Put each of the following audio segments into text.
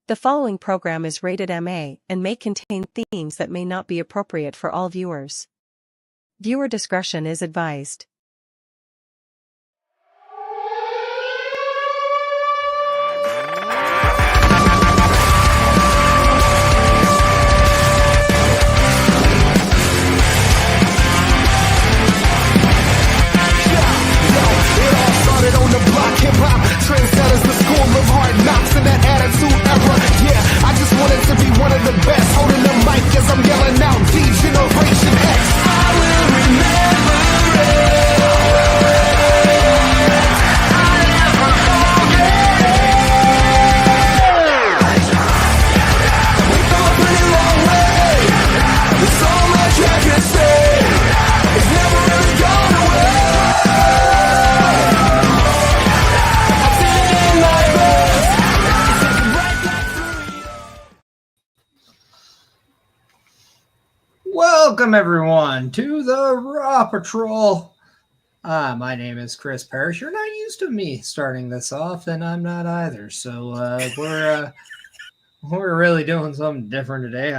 The following program is rated MA and may contain themes that may not be appropriate for all viewers. Viewer discretion is advised. On the block, hip-hop trendsetters, the school of hard knocks and that attitude era. Yeah, I just wanted to be one of the best, holding the mic as I'm yelling out D-Generation X. I will remember it. I'll never forget it. We've come a pretty long way. There's so much I can say. It's never really gone away. Welcome everyone to the Raw Patrol. My name is Chris Parrish. You're not used to me starting this off, and I'm not either. So we're really doing something different today.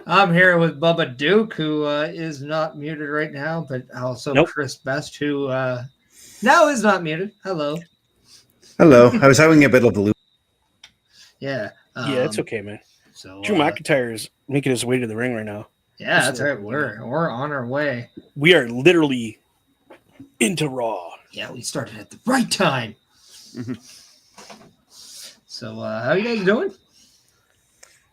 I'm here with Bubba Duke, who is not muted right now, but also Chris Best, who now is not muted. Hello. Hello. I was having a bit of a loop. Yeah. Yeah, it's okay, man. So Drew McIntyre is making his way to the ring right now. Yeah, that's right. We're on our way. We are literally into Raw. Yeah, we started at the right time. Mm-hmm. So, how you guys doing?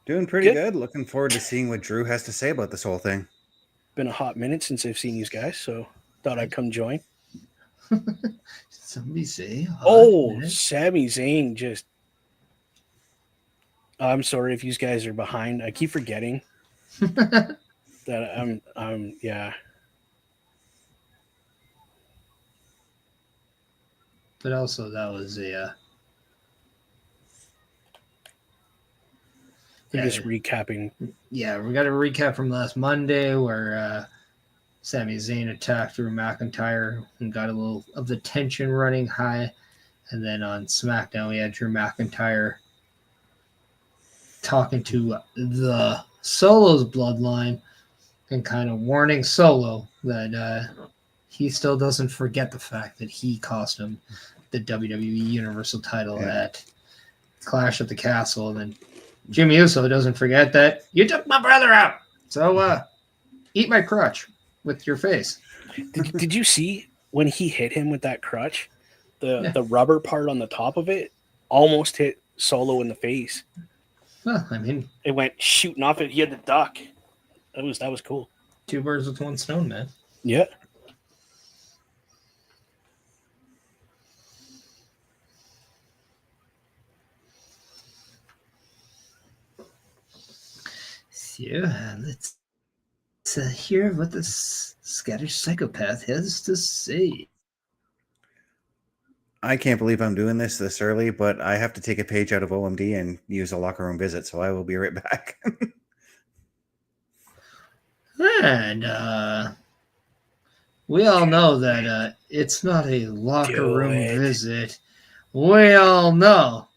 Doing pretty good. Looking forward to seeing what Drew has to say about this whole thing. Been a hot minute since I've seen you guys, so thought I'd come join. Somebody say, Sami Zayn just. I'm sorry if you guys are behind. I keep forgetting that yeah. But also that was a just recapping. Yeah, we got a recap from last Monday where Sami Zayn attacked Drew McIntyre and got a little of the tension running high. And then on SmackDown we had Drew McIntyre talking to the Solo's bloodline and kind of warning Solo that he still doesn't forget the fact that he cost him the WWE Universal title at Clash at the Castle. And then Jey Uso doesn't forget that you took my brother out. So eat my crutch with your face. Did you see when he hit him with that crutch? The rubber part on the top of it almost hit Solo in the face. Well, I mean, it went shooting off it. He had to duck. That was cool. 2 birds with 1 stone, man. Yeah. So let's hear what the Scottish psychopath has to say. I can't believe I'm doing this early, but I have to take a page out of OMD and use a locker room visit, so I will be right back. And we all know that it's not a locker room visit. We all know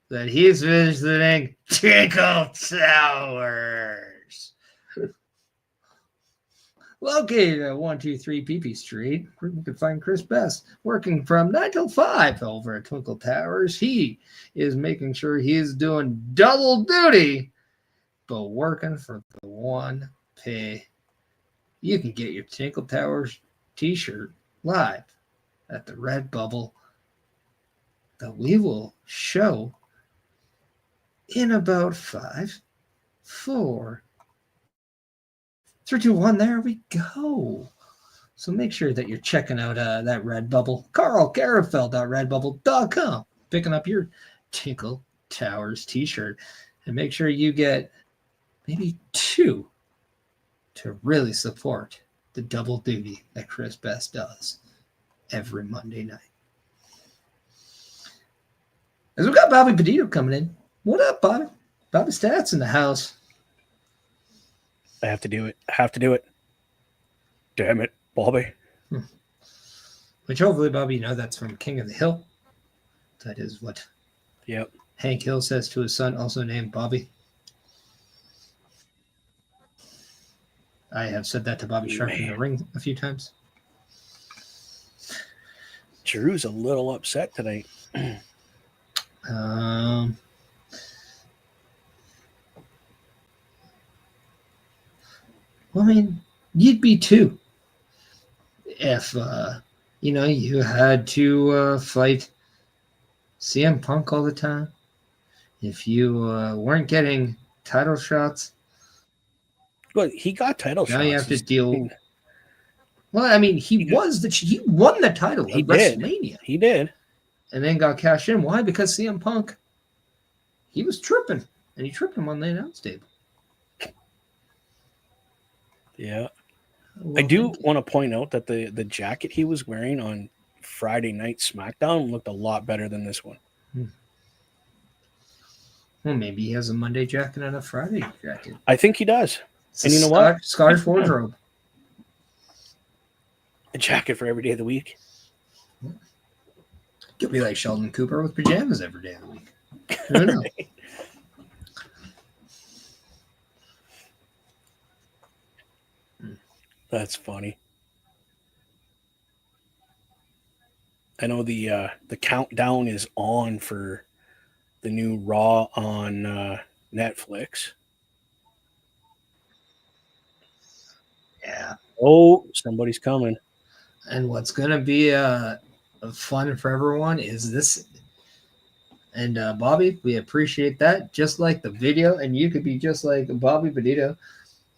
that he's visiting Tinkle Towers. Located at 123 PP Street, where you can find Chris Best working from 9 till 5 over at Twinkle Towers. He is making sure he's doing double duty, but working for the one pay. You can get your Tinkle Towers t-shirt live at the Red Bubble that we will show in about 5, 4, 3, 2, 1. There we go. So make sure that you're checking out that Redbubble. Carl Garafeld.redbubble.com. Picking up your Tinkle Towers t-shirt. And make sure you get maybe 2 to really support the double duty that Chris Best does every Monday night. As we got Bobby Petito coming in. What up, Bobby? Bobby Stats in the house. I have to do it. Damn it, Bobby. Which hopefully, Bobby, you know that's from King of the Hill. That is what Yep. Hank Hill says to his son, also named Bobby. I have said that to Bobby Shark in the ring a few times. Drew's a little upset tonight. Well, I mean, you'd be too if you had to fight CM Punk all the time. If you weren't getting title shots, But he got title shots. now you have to deal. Well, I mean, he won the title at WrestleMania. He did. And then got cashed in. Why? Because CM Punk, he was tripping. And he tripped him on the announce table. Yeah. Well, I do want to point out that the jacket he was wearing on Friday Night SmackDown looked a lot better than this one. Well, maybe he has a Monday jacket and a Friday jacket. I think he does. It's and you know what? Scottish wardrobe. A jacket for every day of the week. Could be like Sheldon Cooper with pajamas every day of the week. I don't know. That's funny. I know the countdown is on for the new Raw on Netflix. Yeah. Oh, somebody's coming. And what's going to be fun for everyone is this. And Bobby, we appreciate that. Just like the video, and you could be just like Bobby Bonito,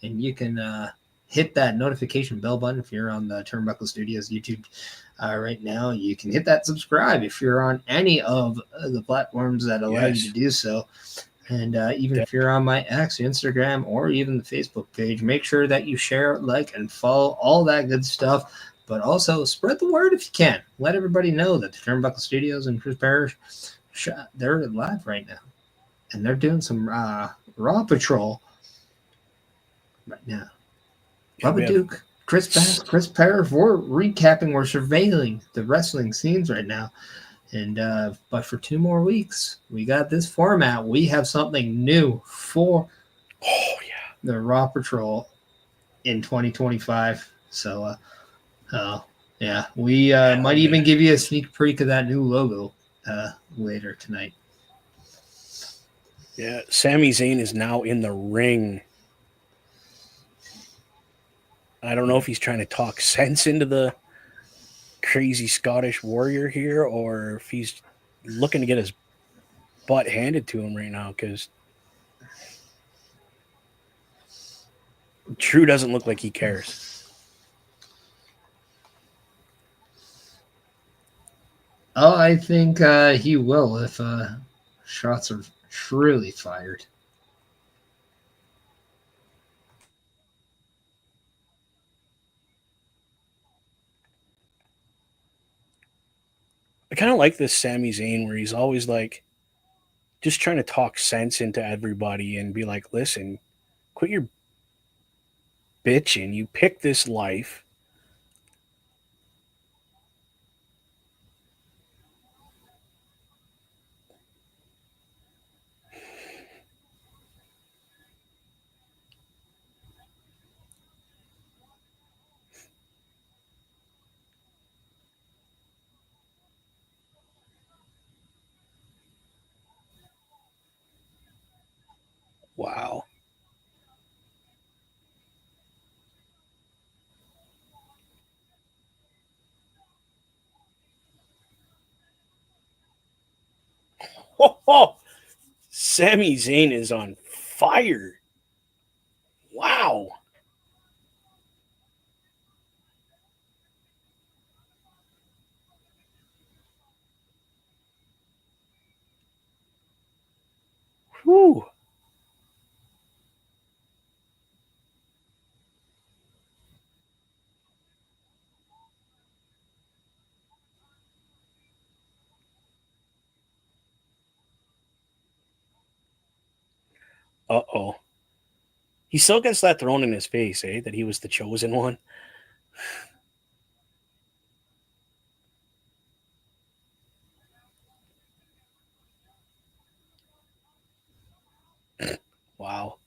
and you can hit that notification bell button if you're on the Turnbuckle Studios YouTube right now. You can hit that subscribe if you're on any of the platforms that allow you to do so. And even if you're on my X, Instagram, or even the Facebook page, make sure that you share, like, and follow all that good stuff. But also spread the word if you can. Let everybody know that the Turnbuckle Studios and Chris Parrish, they're live right now. And they're doing some Raw Patrol right now. Bubba Duke, Chris Bass, Chris Parrish, we're recapping, we're surveilling the wrestling scenes right now. And but for 2 more weeks, we got this format. We have something new for the Raw Patrol in 2025. So, we might even give you a sneak peek of that new logo later tonight. Yeah, Sami Zayn is now in the ring. I don't know if he's trying to talk sense into the crazy Scottish warrior here, or if he's looking to get his butt handed to him right now, because Drew doesn't look like he cares. Oh, I think he will if shots are truly fired. I kind of like this Sami Zayn where he's always like just trying to talk sense into everybody and be like, listen, quit your bitching. You picked this life. Wow. Oh, Sami Zayn is on fire. Wow. Whew. Uh-oh. He still gets that thrown in his face, eh? That he was the chosen one. Wow.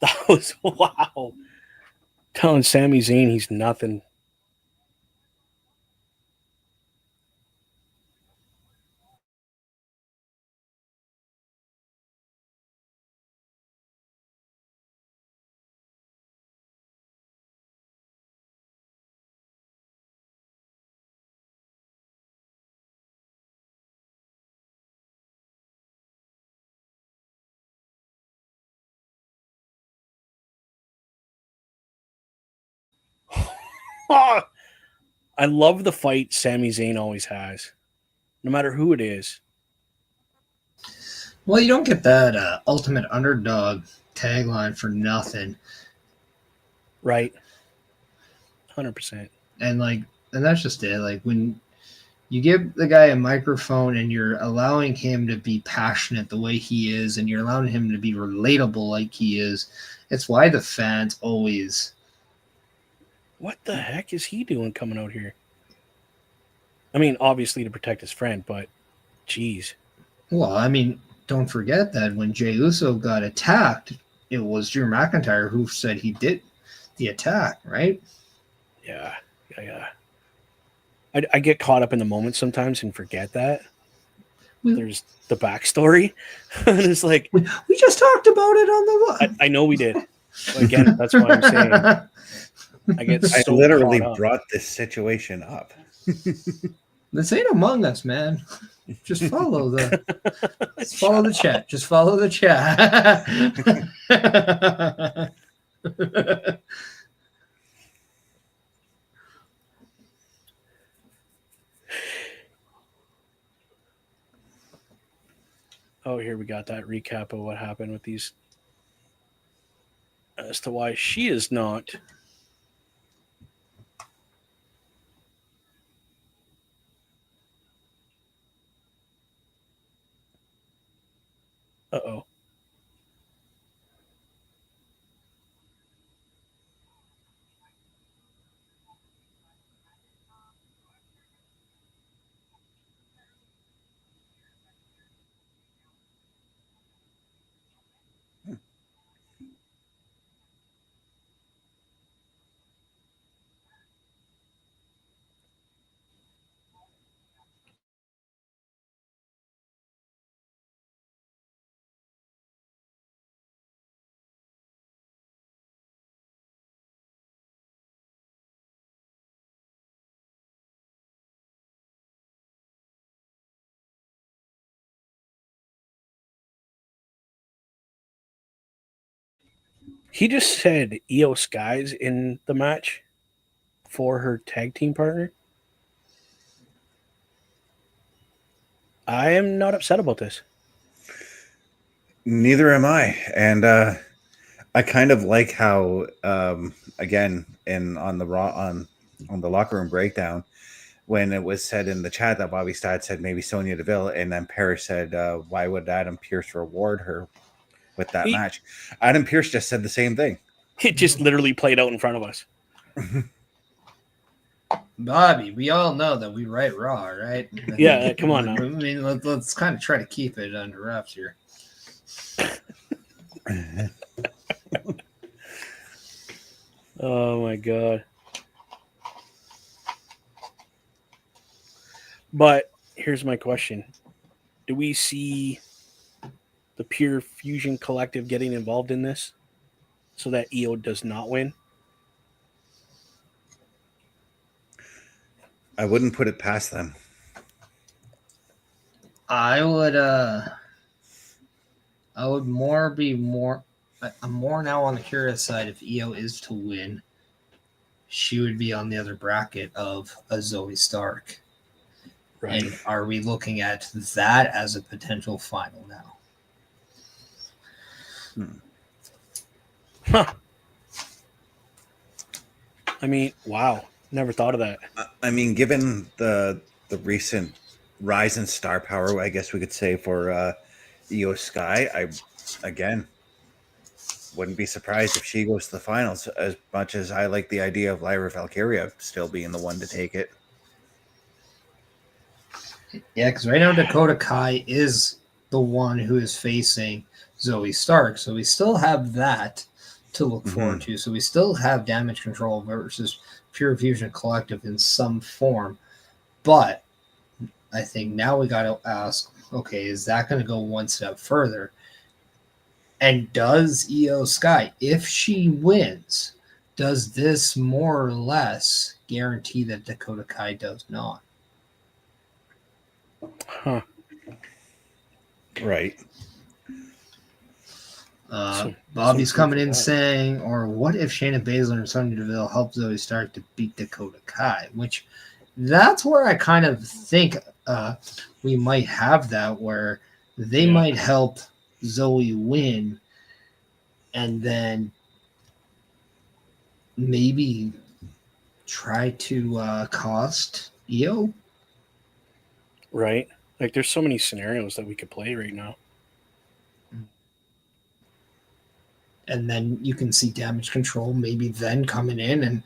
That was wow. Telling Sami Zayn he's nothing. I love the fight Sami Zayn always has, no matter who it is. Well, you don't get that ultimate underdog tagline for nothing. Right. 100%. And that's just it. Like when you give the guy a microphone and you're allowing him to be passionate the way he is, and you're allowing him to be relatable like he is, it's why the fans always. What the heck is he doing coming out here? I mean, obviously to protect his friend, but geez. Well, I mean, don't forget that when Jey Uso got attacked, it was Drew McIntyre who said he did the attack, right? Yeah. I get caught up in the moment sometimes and forget that. There's the backstory. And it's like we just talked about it on the I know we did. Again, that's why I'm saying I literally brought this situation up. This ain't Among Us, man. Just follow the chat. Just follow the chat. Oh, here we got that recap of what happened with these as to why she is not. Uh-oh. He just said Io Sky's in the match for her tag team partner. I am not upset about this. Neither am I. And I kind of like how, again, on the locker room breakdown, when it was said in the chat that Bobby Stad said maybe Sonya Deville, and then Paris said, why would Adam Pearce reward her with that match? Adam Pearce just said the same thing. It just literally played out in front of us. Bobby, we all know that we write Raw, right? Yeah, come on now. I mean, let's kind of try to keep it under wraps here. Oh my god. But here's my question. Do we see the Pure Fusion Collective getting involved in this so that Io does not win? I wouldn't put it past them. I would I'm more now on the curious side. If Io is to win, she would be on the other bracket of a Zoe Stark. Right. And are we looking at that as a potential final now? Huh. I mean, wow. Never thought of that. I mean, given the recent rise in star power, I guess we could say, for Io Sky, I, again, wouldn't be surprised if she goes to the finals, as much as I like the idea of Lyra Valkyria still being the one to take it. Yeah, because right now Dakota Kai is the one who is facing Zoe Stark. So we still have that to look forward to. So we still have Damage Control versus Pure Fusion Collective in some form. But I think now we got to ask, okay, is that going to go one step further? And does Io Sky, if she wins, does this more or less guarantee that Dakota Kai does not? Huh. Right. Bobby's coming in saying, or what if Shayna Baszler and Sonya Deville help Zoe Stark to beat Dakota Kai? Which, that's where I kind of think we might have that, where they might help Zoe win and then maybe try to cost Io. Right. Like, there's so many scenarios that we could play right now. And then you can see Damage Control maybe then coming in and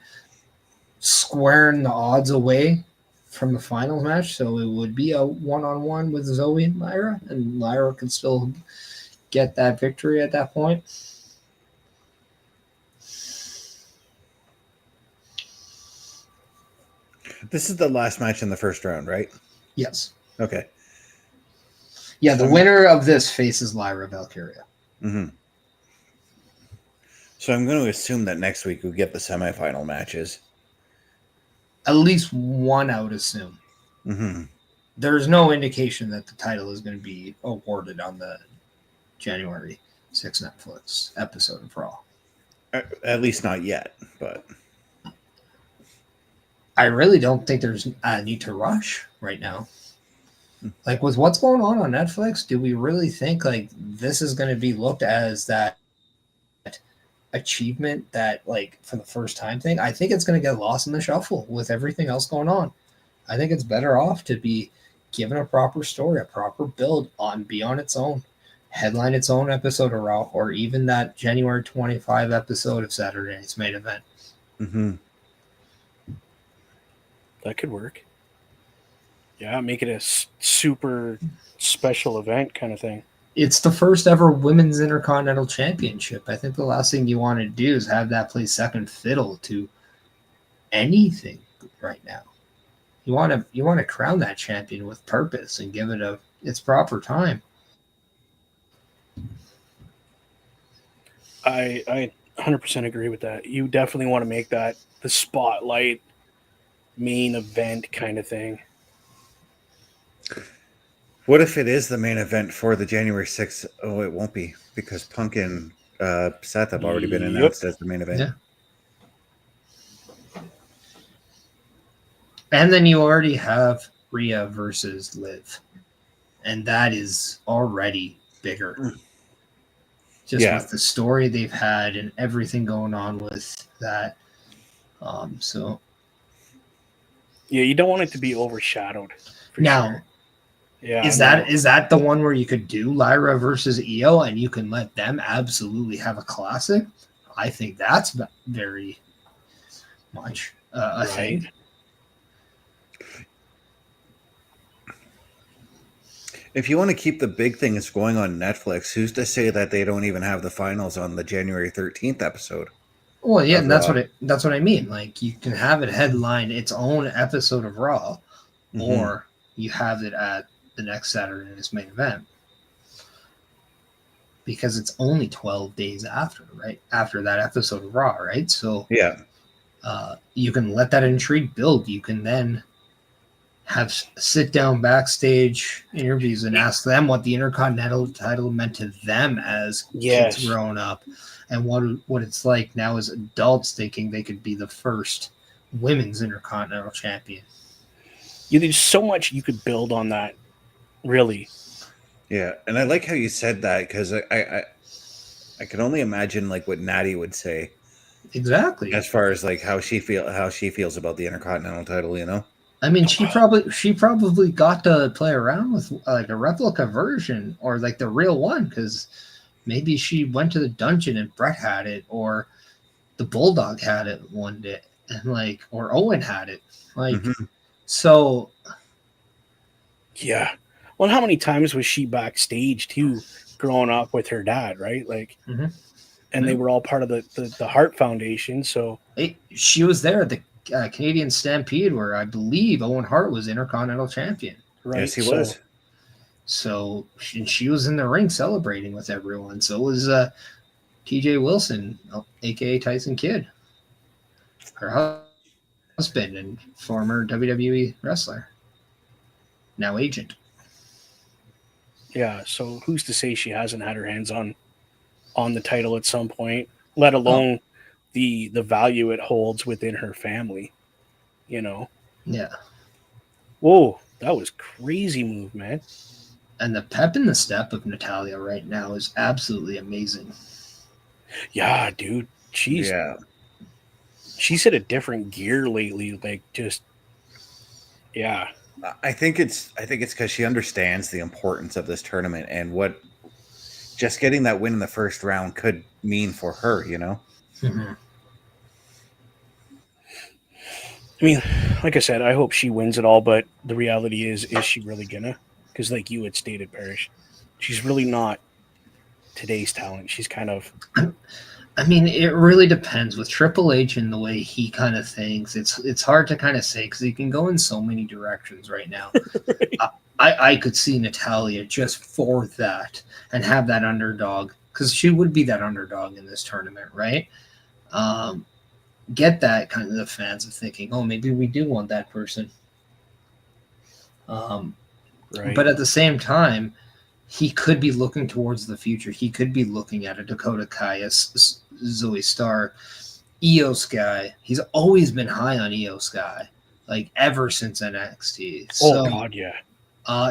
squaring the odds away from the finals match. So it would be a one-on-one with Zoe and Lyra, and Lyra could still get that victory at that point. This is the last match in the first round, right? Yes. Okay. Yeah, the winner of this faces Lyra Valkyria. Mm-hmm. So I'm going to assume that next week we get the semifinal matches. At least one, I would assume. Mm-hmm. There's no indication that the title is going to be awarded on the January 6th Netflix episode of Raw. At least not yet, but I really don't think there's a need to rush right now. Like, with what's going on Netflix, do we really think like this is going to be looked as that achievement, that like for the first time thing? I think it's going to get lost in the shuffle with everything else going on. I think it's better off to be given a proper story, a proper build be on its own, headline its own episode of Raw, or even that January 25 episode of Saturday Night's Main Event. Mm-hmm. That could work. Yeah, make it a super special event kind of thing. It's the first ever Women's Intercontinental Championship. I think the last thing you want to do is have that play second fiddle to anything right now. You want to crown that champion with purpose and give it its proper time. I 100% agree with that. You definitely want to make that the spotlight main event kind of thing. what if it is the main event for the January 6th? Oh, it won't be, because Punk and Seth have already been announced as the main event. Yeah. And then you already have Rhea versus Liv. And that is already bigger. Just with the story they've had and everything going on with that. So yeah, you don't want it to be overshadowed. Now, sure. Yeah, is that the one where you could do Lyra versus Io and you can let them absolutely have a classic? I think that's very much a thing. If you want to keep the big thing that's going on Netflix, who's to say that they don't even have the finals on the January 13th episode? Well, yeah, and that's what I mean. Like, you can have it headline its own episode of Raw, or you have it at the next Saturday in its main event, because it's only 12 days after, right? After that episode of Raw, right? So yeah, you can let that intrigue build. You can then have sit down backstage interviews and ask them what the Intercontinental title meant to them as kids growing up, and what it's like now as adults thinking they could be the first women's Intercontinental champion. Yeah, there's so much you could build on that, really. Yeah, and I like how you said that, because I can only imagine like what Natty would say. Exactly. As far as like how she feels about the Intercontinental title, you know. I mean, she probably got to play around with like a replica version or like the real one, because maybe she went to the dungeon and Brett had it, or the Bulldog had it one day, and like, or Owen had it, like, so. Yeah. Well, how many times was she backstage too, growing up with her dad, right? Like, and they were all part of the Hart Foundation. So she was there at the Canadian Stampede, where I believe Owen Hart was Intercontinental champion. Right. Yes, he was. So she was in the ring celebrating with everyone. So was TJ Wilson, aka Tyson Kidd, her husband and former WWE wrestler, now agent. Yeah. So who's to say she hasn't had her hands on the title at some point, let alone the value it holds within her family, you know? Yeah. Whoa, that was crazy move, man. And the pep in the step of Natalya right now is absolutely amazing. Yeah, dude. She's hit a different gear lately. Like, just, yeah. I think it's because she understands the importance of this tournament and what just getting that win in the first round could mean for her, you know? I mean, like I said, I hope she wins it all, but the reality is she really gonna? Because like you had stated, Parrish, she's really not today's talent. She's kind of... I mean, it really depends with Triple H and the way he kind of thinks. It's hard to kind of say, because he can go in so many directions right now. Right. I could see Natalya just for that and have that underdog, because she would be that underdog in this tournament, right? Get that kind of the fans of thinking, oh, maybe we do want that person. Right. But at the same time, he could be looking towards the future. He could be looking at a Dakota Kai, a Zoe Stark, Io Sky. He's always been high on Io Sky, like ever since NXT. Oh, God, yeah.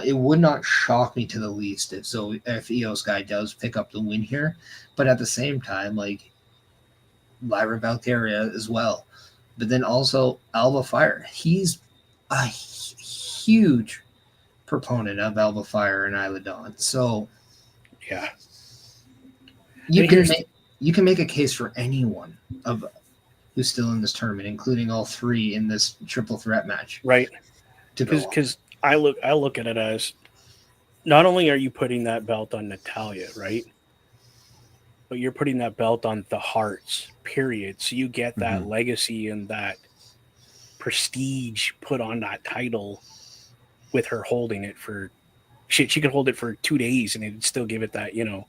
It would not shock me to the least if Io Sky does pick up the win here. But at the same time, like, Lyra Valkyria as well. But then also Alba Fyre. He's a huge proponent of Alba Fyre and Isla Dawn. So yeah, you can make a case for anyone of who's still in this tournament, including all three in this triple threat match. Right. Because I look at it as, not only are you putting that belt on Natalya, right? But you're putting that belt on the Hearts, period. So you get that legacy and that prestige put on that title with her holding it for shit. She could hold it for 2 days and it'd still give it that, you know,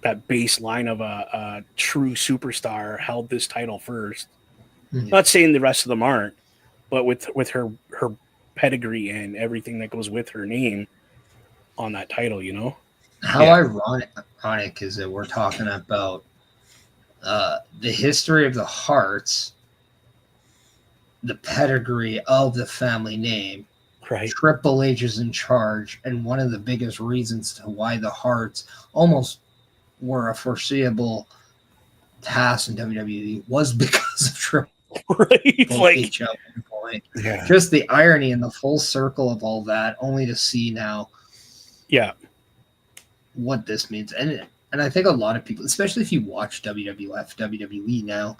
that baseline of a true superstar held this title first. Not saying the rest of them aren't, but with her pedigree and everything that goes with her name on that title, you know? how ironic is it we're talking about the history of the Hearts, the pedigree of the family name, Right. Triple H is in charge, and one of the biggest reasons to why the Hearts almost were a foreseeable task in WWE was because of Triple H at one point. Yeah. Just the irony and the full circle of all that, only to see now what this means. And I think a lot of people, especially if you watch WWF, WWE now,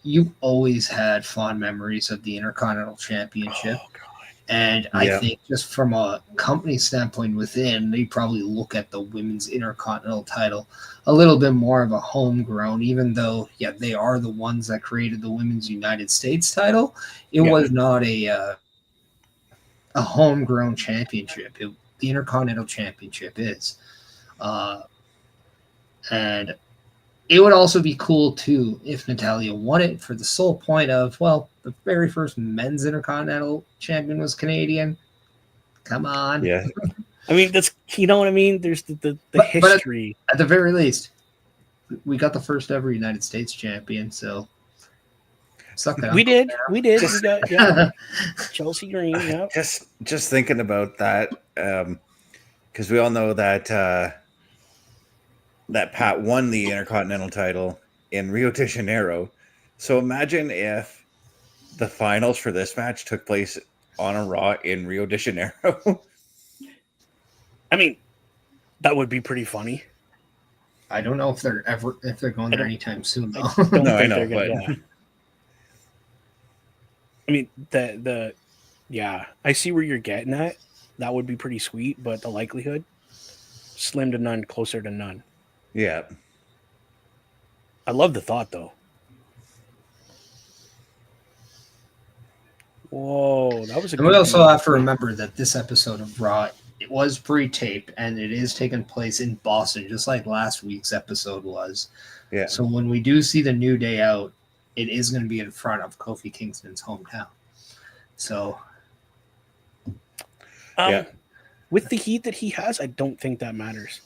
you always had fond memories of the Intercontinental Championship. Oh, God. And I think just from a company standpoint within, they probably look at the women's Intercontinental title a little bit more of a homegrown, even though, they are the ones that created the women's United States title. It was not a homegrown championship. The Intercontinental Championship is. And it would also be cool, too, if Natalya won it for the sole point of, the very first men's Intercontinental champion was Canadian. Come on. Yeah. I mean, that's, you know what I mean? There's the history. But at the very least, we got the first ever United States champion, so suck it up. We did. We got, Chelsea Green, yeah. Just thinking about that, because we all know that that Pat won the Intercontinental title in Rio de Janeiro. So imagine if the finals for this match took place on a Raw in Rio de Janeiro. I mean, that would be pretty funny. I don't know if they're going there anytime soon, though. I know, but I mean, I see where you're getting at. That would be pretty sweet, but the likelihood, slim to none, closer to none. Yeah. I love the thought, though. Whoa, that was a. And we also have to remember that this episode of Raw, it was pre-taped and it is taking place in Boston, just like last week's episode was. Yeah. So when we do see the New Day out, it is going to be in front of Kofi Kingston's hometown. So, with the heat that he has, I don't think that matters.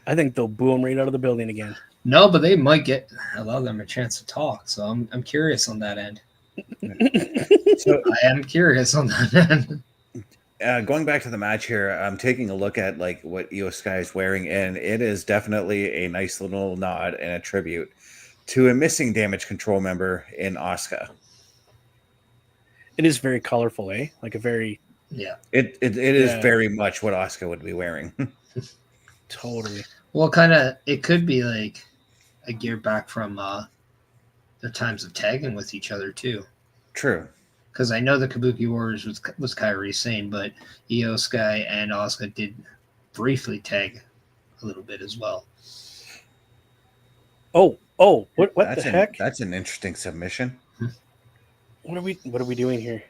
I think they'll boo him right out of the building again. No, but they might allow them a chance to talk. So I'm curious on that end. So I am curious on that end. Going back to the match here, I'm taking a look at like what Io Sky is wearing, and it is definitely a nice little nod and a tribute to a missing Damage Control member in Asuka. It is very colorful, eh? Like a very It is very much what Asuka would be wearing. Totally. Well, it could be like a gear back from their times of tagging with each other too. True. Because I know the Kabuki Warriors was Kairi Sane, but Io Sky and Asuka did briefly tag a little bit as well. Oh, what the heck? That's an interesting submission. What are we doing here?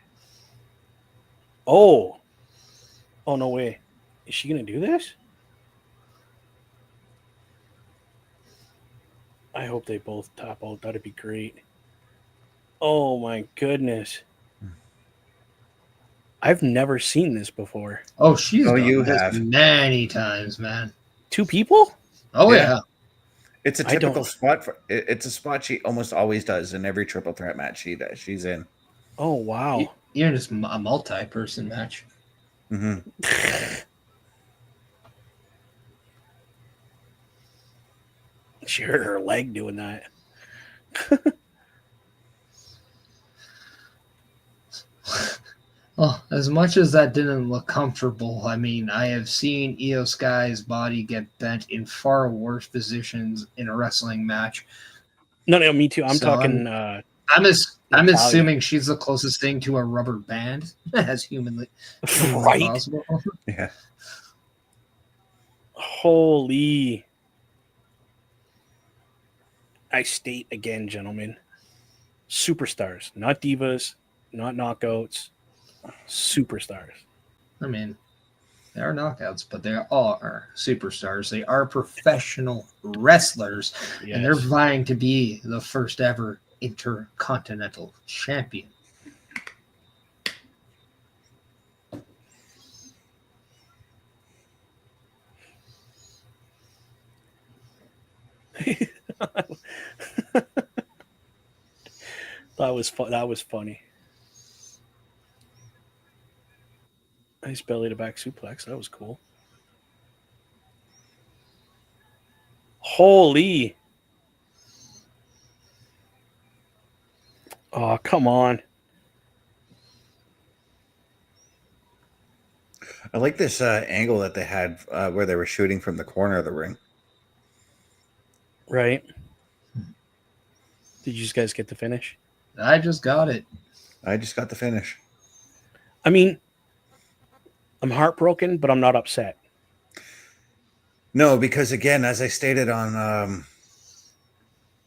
Oh no way. Is she gonna do this? I hope they both top out. That'd be great. Oh my goodness. I've never seen this before. Oh, she's done you this have many times, man. Two people? Oh yeah. It's a typical spot it's a spot she almost always does in every triple threat match she's in. Oh wow. You're just a multi-person match. Mm-hmm. She hurt her leg doing that. Well, as much as that didn't look comfortable, I mean, I have seen Io Sky's body get bent in far worse positions in a wrestling match. No, me too. I'm talking. I'm assuming she's the closest thing to a rubber band as humanly right. possible. Yeah. Holy. I state again, gentlemen, superstars, not divas, not knockouts, superstars. I mean, they are knockouts, but they are superstars. They are professional wrestlers, and they're vying to be the first ever Intercontinental Champion. That was funny. Nice belly to back suplex. That was cool. Holy. Oh, come on. I like this angle that they had where they were shooting from the corner of the ring. Right. Did you guys get the finish? I just got it. I just got the finish. I mean, I'm heartbroken, but I'm not upset. No, because again, as I stated on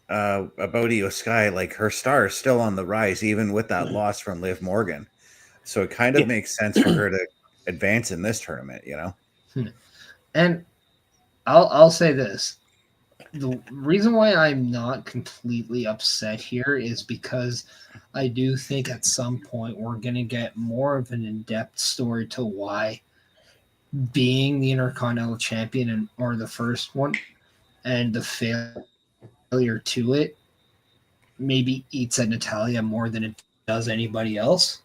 about Io Sky, like her star is still on the rise, even with that loss from Liv Morgan. So it kind of makes sense for her to advance in this tournament, you know. And I'll say this: the reason why I'm not completely upset here is because I do think at some point we're going to get more of an in-depth story to why being the Intercontinental Champion or the first one and the failure to it maybe eats at Natalya more than it does anybody else.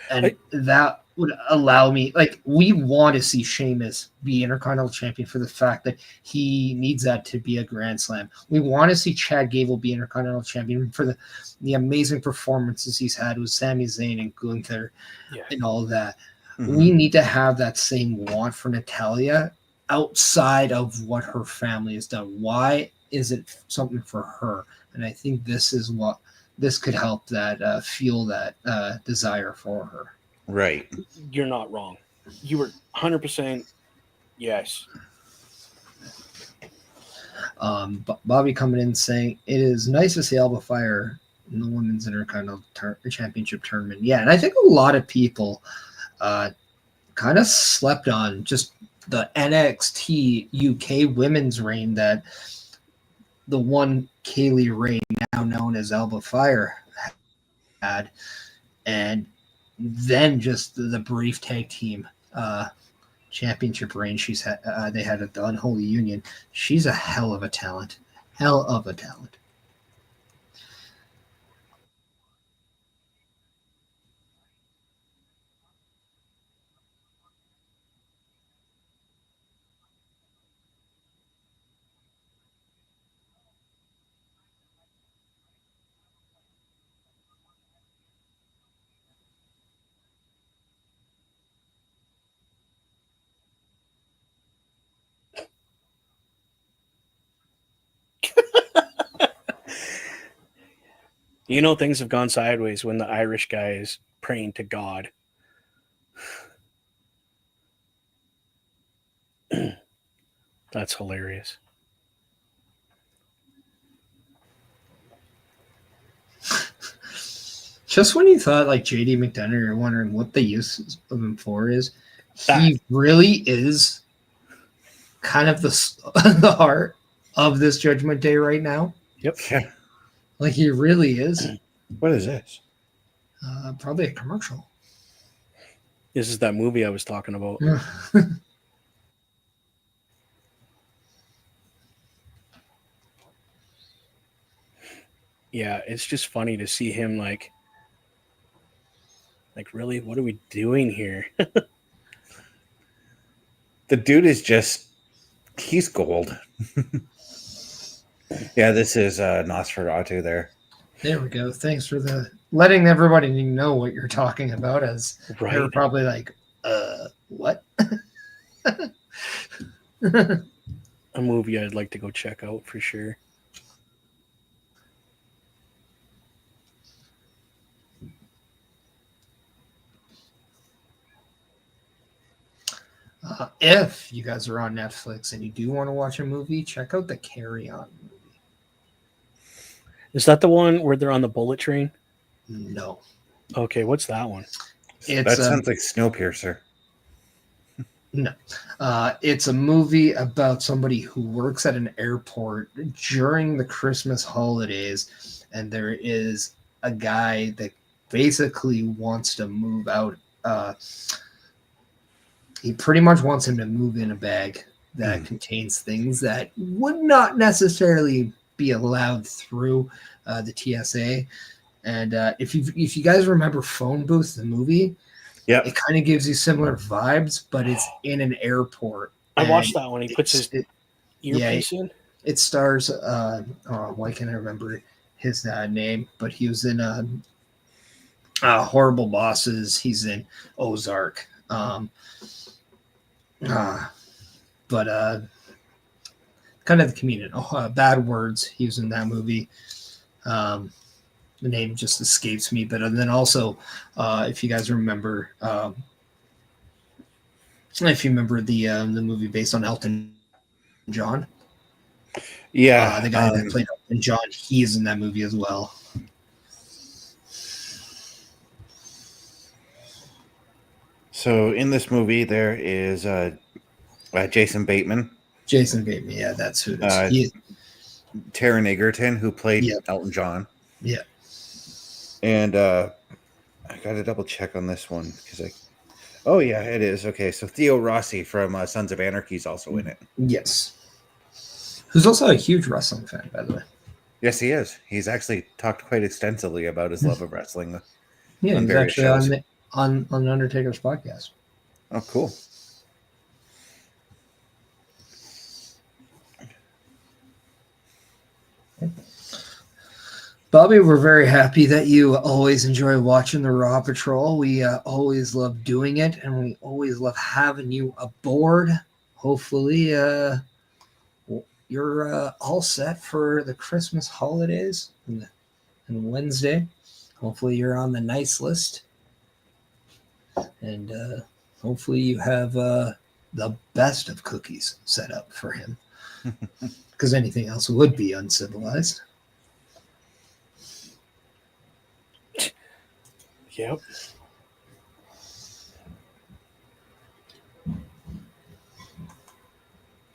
And that would allow me, like, we want to see Sheamus be Intercontinental Champion for the fact that he needs that to be a Grand Slam. We want to see Chad Gable be Intercontinental Champion for the amazing performances he's had with Sami Zayn and Gunther and all that. Mm-hmm. We need to have that same want for Natalya outside of what her family has done. Why is it something for her? And I think this could help that fuel that desire for her. Right. You're not wrong. You were 100% yes. Bobby coming in saying, it is nice to see Alba Fyre in the Women's Intercontinental Championship tournament. Yeah, and I think a lot of people kind of slept on just the NXT UK women's reign that the one Kaylee Ray, now known as Alba Fyre, had, and then just the brief tag team championship reign she's had. They had at the Unholy Union. She's a hell of a talent. You know, things have gone sideways when the Irish guy is praying to God. That's hilarious. Just when you thought like JD McDonough, you're wondering what the use of him for is, he really is kind of the heart of this Judgment Day right now. Yep. Yeah. Like, he really is. What is this? Probably a commercial. This is that movie I was talking about. Yeah, it's just funny to see him like really, what are we doing here? The dude is just, he's gold. Yeah, this is Nosferatu there. There we go. Thanks for letting everybody know what you're talking about, as right. They were probably like, what? A movie I'd like to go check out for sure. If you guys are on Netflix and you do want to watch a movie, check out the Carry On movie. Is that the one where they're on the bullet train? No. Okay, what's that one? That sounds like Snowpiercer. No. It's a movie about somebody who works at an airport during the Christmas holidays, and there is a guy that basically wants to move out. He pretty much wants him to move in a bag that contains things that would not necessarily be allowed through the TSA. And if you guys remember Phone Booth, the movie, it kind of gives you similar vibes, but it's in an airport. I watched that one. He puts his earpiece in. It stars, why can't I remember his name? But he was in Horrible Bosses. He's in Ozark. But kind of the comedian. Bad Words. He was in that movie. The name just escapes me. But then also, if you guys remember, if you remember the movie based on Elton John. Yeah, the guy that played Elton John, he is in that movie as well. So in this movie, there is Jason Bateman. Jason Bateman, yeah, that's who it is. Taron Egerton, who played Elton John. Yeah. And I got to double check on this one because oh yeah, it is. Okay, so Theo Rossi from Sons of Anarchy is also in it. Yes. Who's also a huge wrestling fan, by the way. Yes, he is. He's actually talked quite extensively about his love of wrestling. Yeah, he's actually on Undertaker's podcast. Oh, cool. Bobby, we're very happy that you always enjoy watching the Raw Patrol. We always love doing it, and we always love having you aboard. Hopefully, you're all set for the Christmas holidays and Wednesday. Hopefully you're on the nice list. And hopefully you have the best of cookies set up for him. Because anything else would be uncivilized. Yep.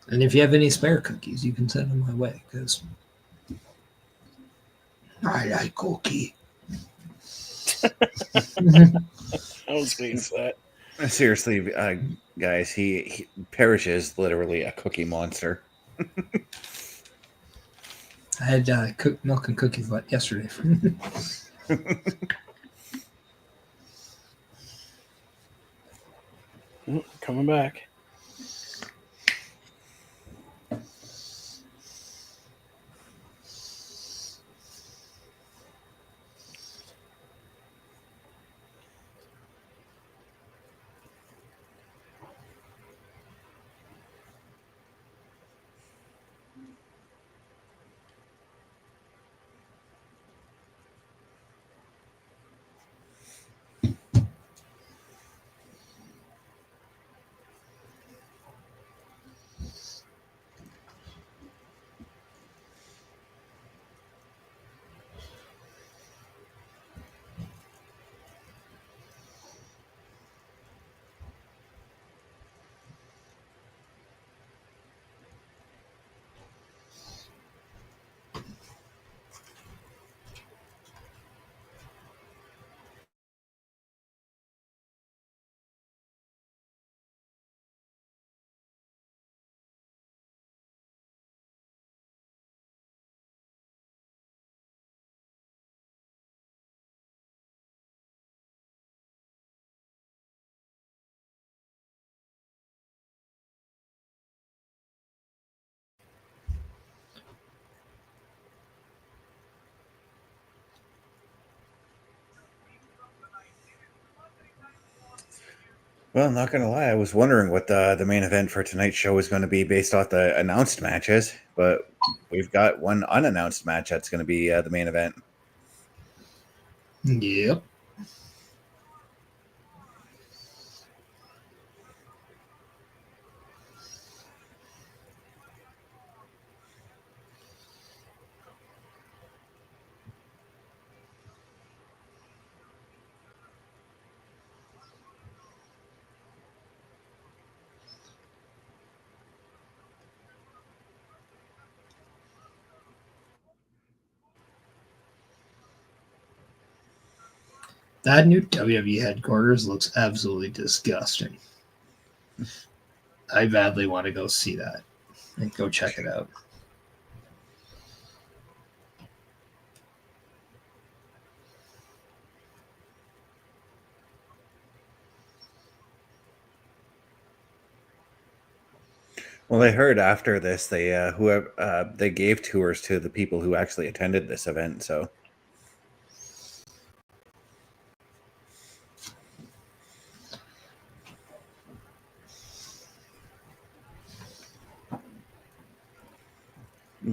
And if you have any spare cookies, you can send them my way, because I like cookie. I was waiting for that. Seriously, guys, he perishes literally a cookie monster. I had milk and cookies yesterday. Coming back. Well, I'm not going to lie. I was wondering what the main event for tonight's show is going to be based off the announced matches, but we've got one unannounced match that's going to be the main event. Yep. That new WWE headquarters looks absolutely disgusting. I badly want to go see that and go check it out. Well, I heard after this they gave tours to the people who actually attended this event. So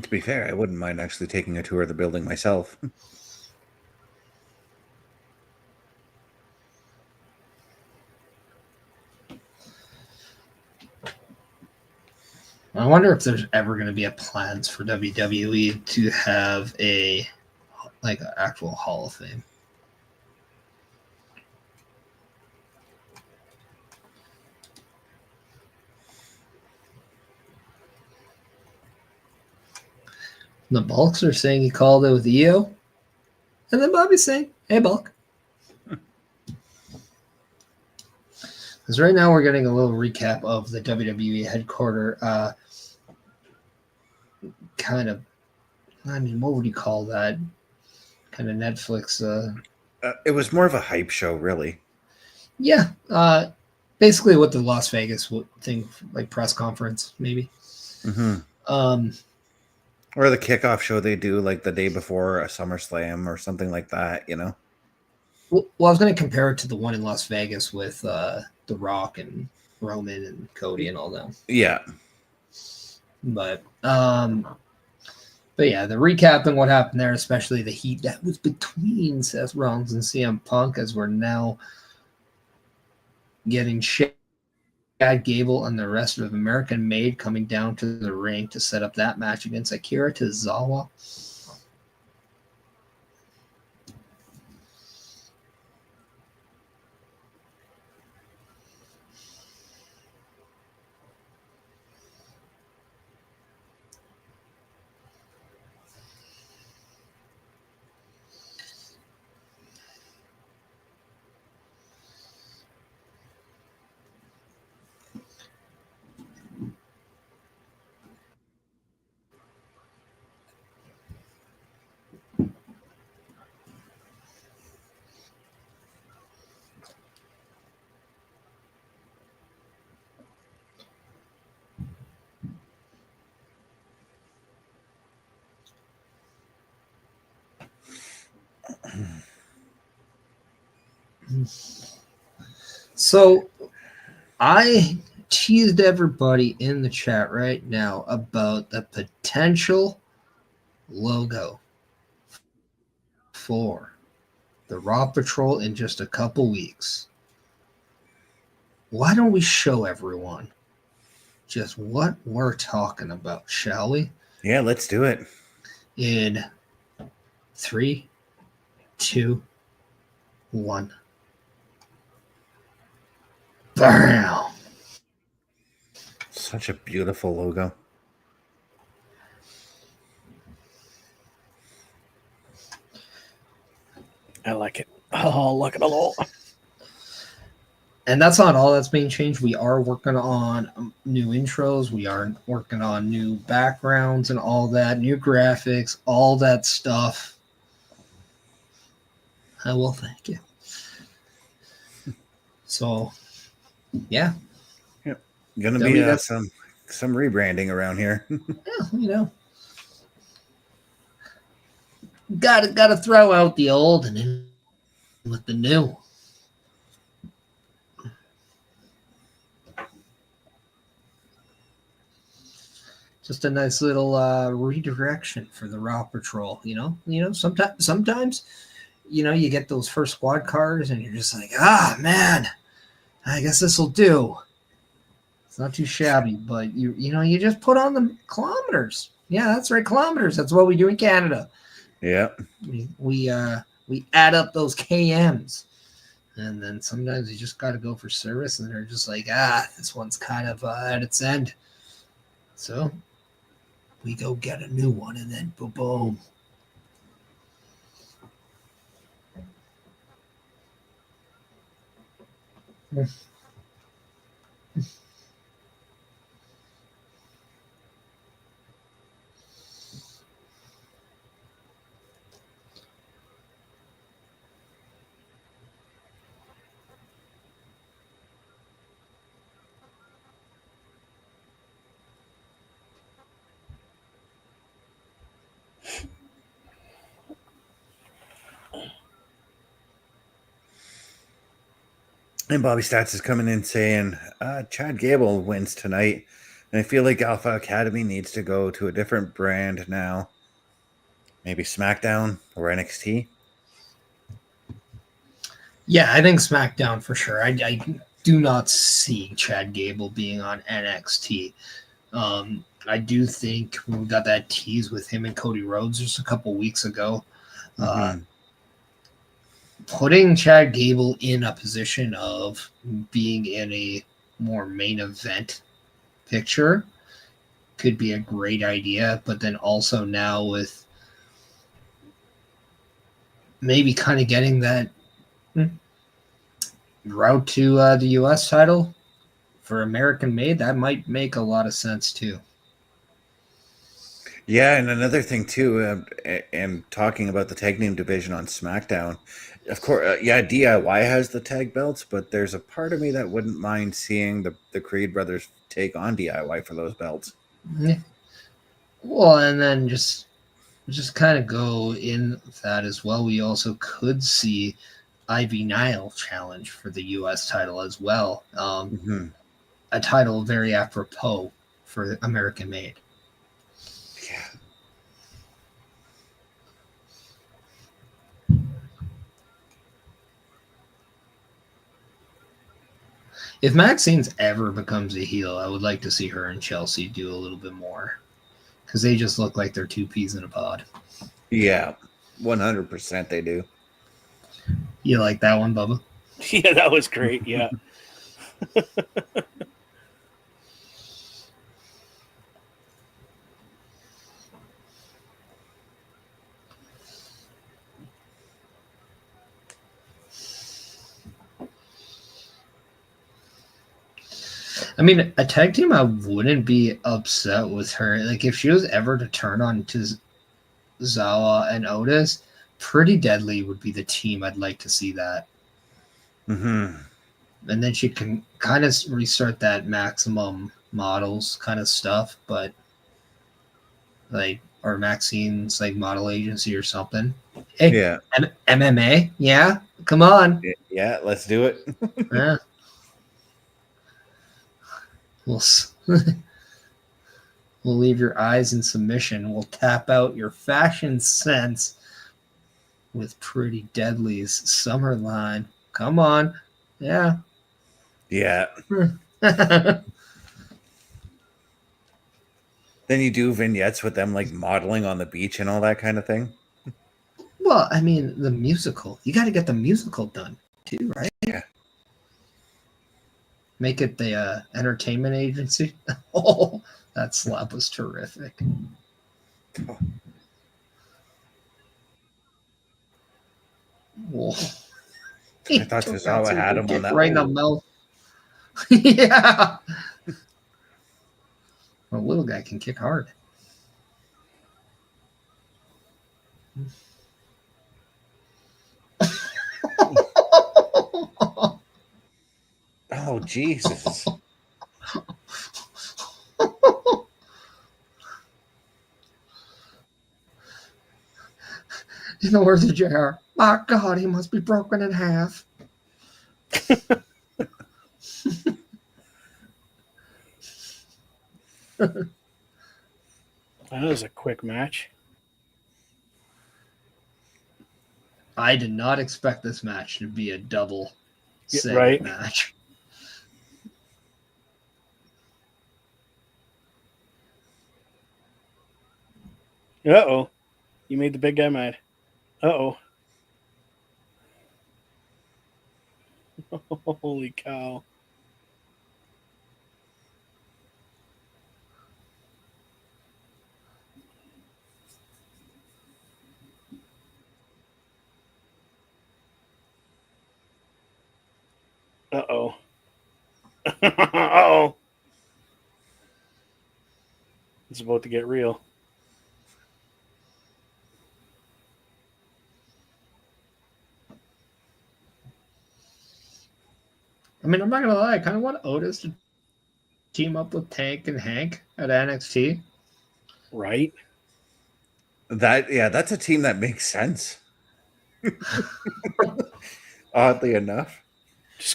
to be fair, I wouldn't mind actually taking a tour of the building myself. I wonder if there's ever going to be a plans for WWE to have an actual Hall of Fame. The Bulks are saying he called it with EO. And then Bobby's saying, hey, Bulk. Because right now we're getting a little recap of the WWE headquarters kind of, I mean, what would you call that? Kind of Netflix. It was more of a hype show, really. Yeah. Basically what the Las Vegas thing, like press conference, maybe. Mm-hmm. Or the kickoff show they do like the day before a SummerSlam or something like that, you know? Well, I was going to compare it to the one in Las Vegas with The Rock and Roman and Cody and all that. Yeah. But yeah, the recapping what happened there, especially the heat that was between Seth Rollins and CM Punk, as we're now getting Gable and the rest of American Made coming down to the ring to set up that match against Akira Tozawa. So I teased everybody in the chat right now about the potential logo for the Raw Patrol in just a couple weeks. Why don't we show everyone just what we're talking about, shall we? Yeah, let's do it. In 3, 2, 1. Bam! Such a beautiful logo. I like it. Oh, look at it all. And that's not all that's being changed. We are working on new intros. We are working on new backgrounds and all that, new graphics, all that stuff. I will thank you. So, yeah. Yep. Gonna be some rebranding around here. Yeah, you know. Gotta throw out the old and in with the new. Just a nice little redirection for the Raw Patrol, you know. Sometimes, you know, you get those first squad cars and you're just like, man, I guess this will do. It's not too shabby, but you just put on the kilometers. Yeah, that's right, kilometers. That's what we do in Canada. Yeah. We add up those KMs, and then sometimes you just got to go for service, and they're just like, this one's kind of at its end. So we go get a new one, and then boom. And Bobby Stats is coming in saying, Chad Gable wins tonight. And I feel like Alpha Academy needs to go to a different brand now. Maybe SmackDown or NXT. Yeah, I think SmackDown for sure. I do not see Chad Gable being on NXT. I do think we got that tease with him and Cody Rhodes just a couple weeks ago. Putting Chad Gable in a position of being in a more main event picture could be a great idea, but then also now with maybe kind of getting that route to the US title for American Made, that might make a lot of sense too. Yeah, and another thing too, and talking about the tag team division on SmackDown, of course, DIY has the tag belts, but there's a part of me that wouldn't mind seeing the Creed brothers take on DIY for those belts. Yeah. Well, and then just kind of go in that as well. We also could see Ivy Nile challenge for the U.S. title as well. A title very apropos for American Made. Yeah. If Maxine's ever becomes a heel, I would like to see her and Chelsea do a little bit more because they just look like they're two peas in a pod. Yeah, 100% they do. You like that one, Bubba? Yeah, that was great. Yeah. I mean, a tag team, I wouldn't be upset with her. Like, if she was ever to turn on Tozawa and Otis, Pretty Deadly would be the team I'd like to see that. And then she can kind of restart that Maximum Models kind of stuff, but like, or Maxine's like model agency or something. Hey, yeah. MMA? Yeah, come on. Yeah, let's do it. Yeah. We'll leave your eyes in submission. We'll tap out your fashion sense with Pretty Deadly's summer line. Come on. Yeah. Yeah. Then you do vignettes with them like modeling on the beach and all that kind of thing. Well, I mean, the musical. You got to get the musical done too, right? Yeah. Make it the entertainment agency. Oh, that slap was terrific. Whoa. I thought Tozawa had him on that. Right in the mouth. Yeah. Well, little guy can kick hard. Oh, Jesus. In the words of JR, my God, he must be broken in half. That was a quick match. I did not expect this match to be a double right match. Uh-oh. You made the big guy mad. Uh-oh. Holy cow. Uh-oh. Uh-oh. It's about to get real. I mean, I'm not going to lie. I kind of want Otis to team up with Tank and Hank at NXT. Right? That's a team that makes sense. Oddly enough.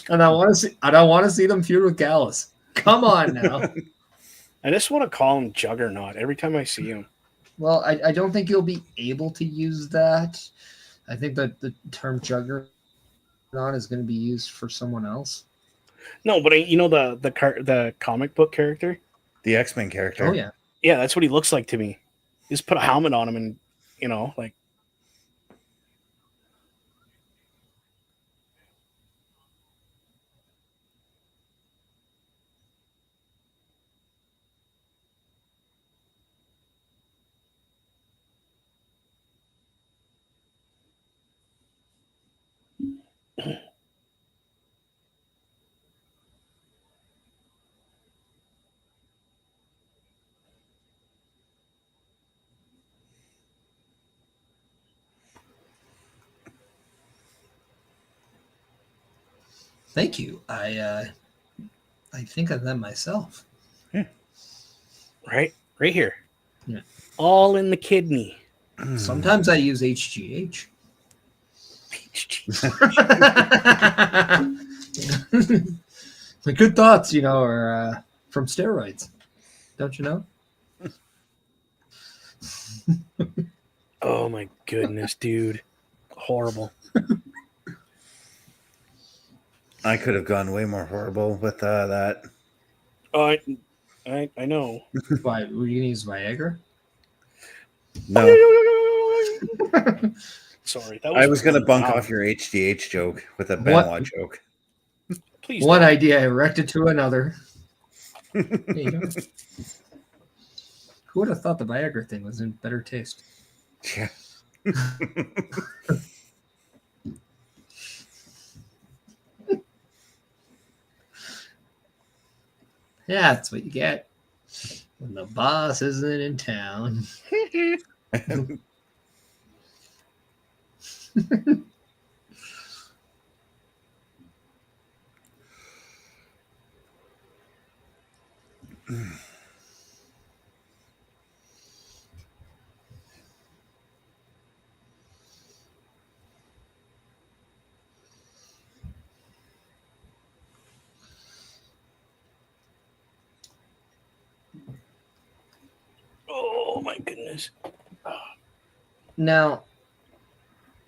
And I don't want to see them feud with Gallus. Come on now. I just want to call him Juggernaut every time I see him. Well, I don't think you'll be able to use that. I think that the term Juggernaut is going to be used for someone else. No, but you know the comic book character? The X-Men character. Oh, yeah. Yeah, that's what he looks like to me. Just put a helmet on him and, like. Thank you. I think of them myself. Yeah. Right here. Yeah. All in the kidney. Sometimes I use HGH. The good thoughts, are from steroids. Don't you know? Oh my goodness, dude. Horrible. I could have gone way more horrible with that. Oh, I know. Why? Were you going to use Viagra? No. Sorry. I was going to bunk off your HGH joke with a Benoit joke. Please. One idea erected to another. There you go. Who would have thought the Viagra thing was in better taste? Yeah. Yeah, that's what you get when the boss isn't in town. Oh my goodness. Now,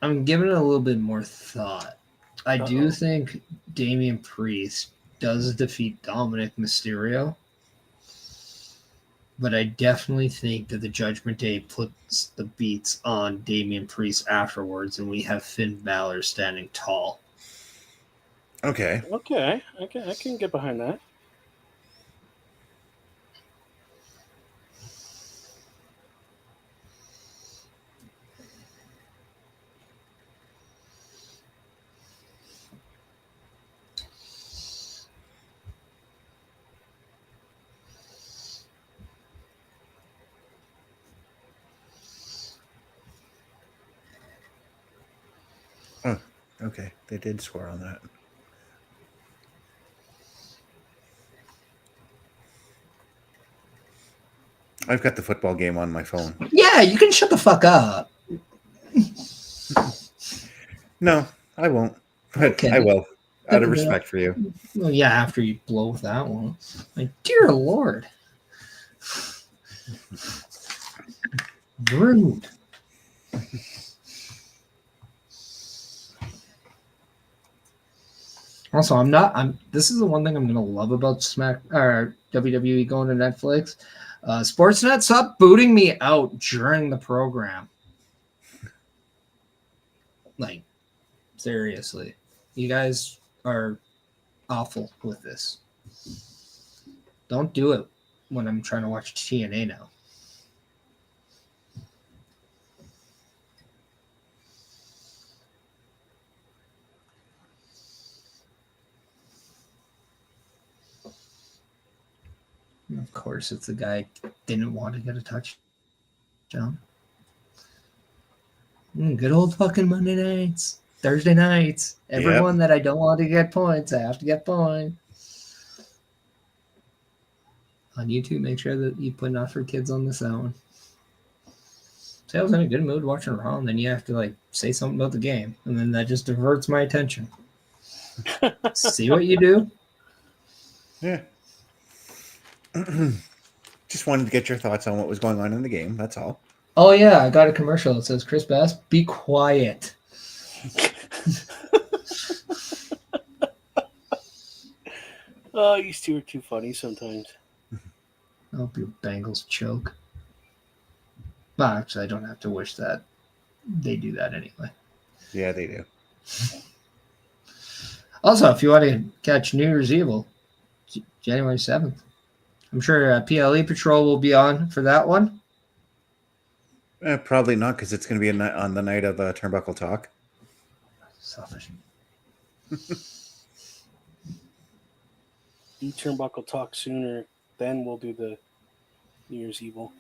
I'm giving it a little bit more thought. I do think Damian Priest does defeat Dominik Mysterio, but I definitely think that the Judgment Day puts the beats on Damian Priest afterwards, and we have Finn Balor standing tall. Okay. Okay. I can get behind that. Oh, okay. They did swear on that. I've got the football game on my phone. Yeah, you can shut the fuck up. No, I won't. But okay. I will, out of respect for you. Well, yeah, after you blow with that one. My dear Lord. Rude. Also, this is the one thing I'm gonna love about WWE going to Netflix. Sportsnet, stop booting me out during the program. Like, seriously. You guys are awful with this. Don't do it when I'm trying to watch TNA now. Of course, it's the guy didn't want to get a touchdown. Good old fucking Monday nights, Thursday nights. Everyone that I don't want to get points, I have to get points. On YouTube, make sure that you put Not For Kids on the sound. Say I was in a good mood watching Raw, and then you have to say something about the game, and then that just diverts my attention. See what you do? Yeah. Just wanted to get your thoughts on what was going on in the game. That's all. Oh, yeah. I got a commercial that says, Chris Bass, be quiet. Oh, you two are too funny sometimes. I hope your Bengals choke. Well, actually, I don't have to wish that. They do that anyway. Yeah, they do. Also, if you want to catch New Year's Evil, January 7th, I'm sure PLE Patrol will be on for that one. Probably not, because it's going to be on the night of Turnbuckle Talk. Selfish. Do Turnbuckle Talk sooner, then we'll do the New Year's Evil.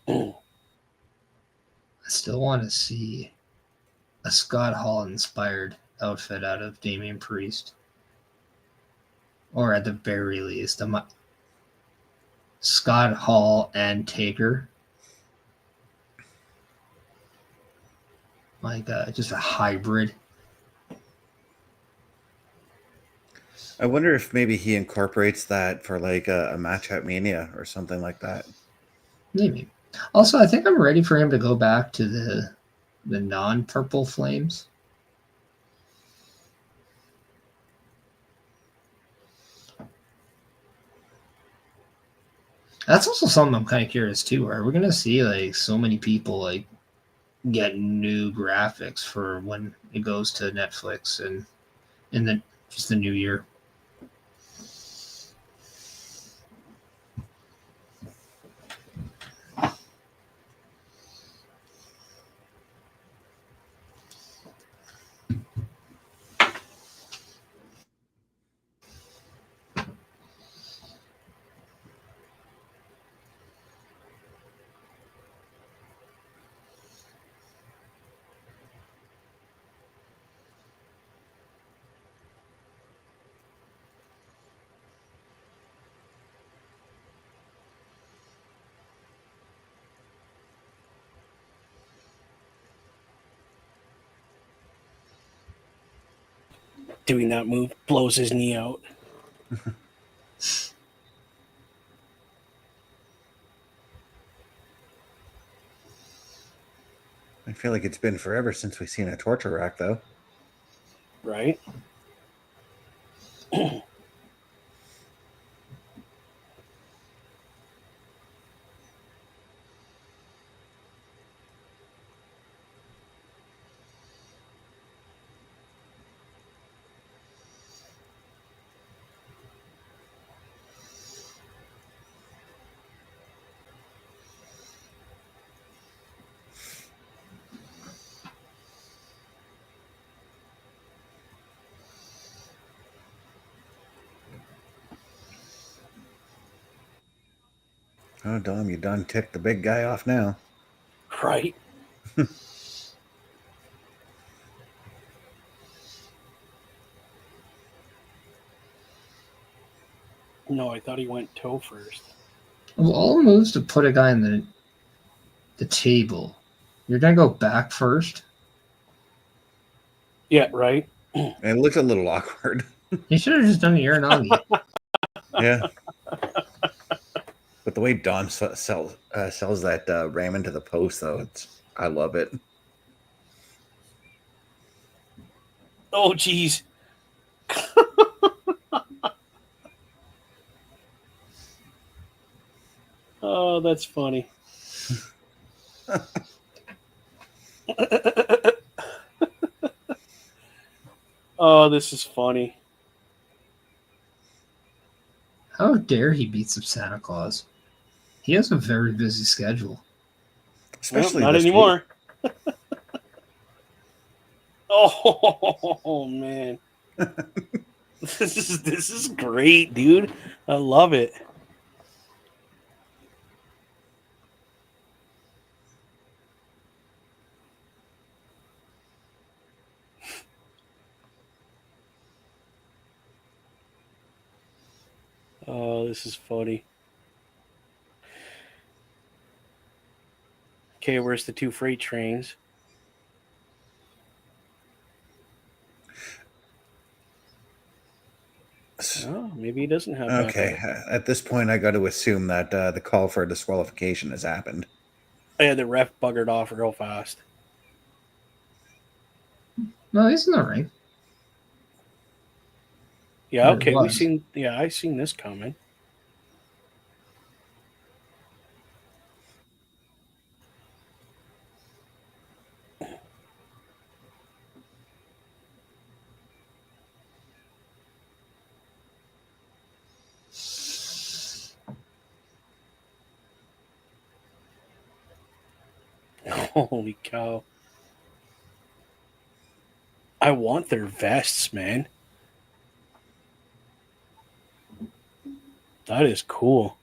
I still want to see a Scott Hall inspired outfit out of Damian Priest. Or at the very least, Scott Hall and Taker. Like just a hybrid. I wonder if maybe he incorporates that for like a match at Mania or something like that. Maybe. Also, I think I'm ready for him to go back to the non-purple flames. That's also something I'm kind of curious too. Are we gonna see like so many people like get new graphics for when it goes to Netflix and in the new year? Doing that move blows his knee out. I feel like it's been forever since we've seen a torture rack, though. Right? Oh, Dom, you done ticked the big guy off now. Right? No, I thought he went toe first. Well, all moves to put a guy in the table. You're gonna go back first. Yeah, right? And it looked a little awkward. He should have just done a Uranagi. Yeah. But the way Dom sells that ramen to the post, though, I love it. Oh, jeez. Oh, that's funny. Oh, this is funny. How dare he beats up Santa Claus? He has a very busy schedule. Especially not this anymore. Oh man. This is great, dude. I love it. Oh, this is funny. Okay, where's the 2 freight trains? Oh, maybe he doesn't have Okay, at this point, I got to assume that the call for disqualification has happened. Yeah, the ref buggered off real fast. No, he's in the ring. Yeah, okay, I seen this coming. Holy cow. I want their vests, man. That is cool.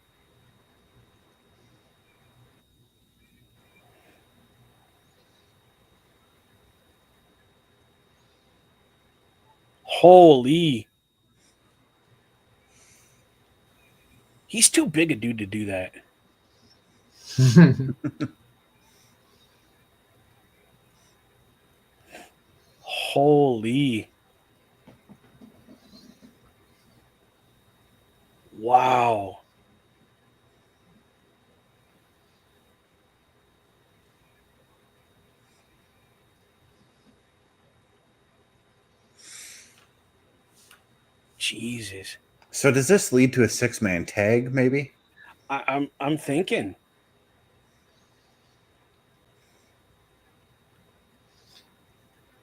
Holy. He's too big a dude to do that. Holy. Wow. Jesus. So does this lead to a 6-man tag, maybe? I'm thinking.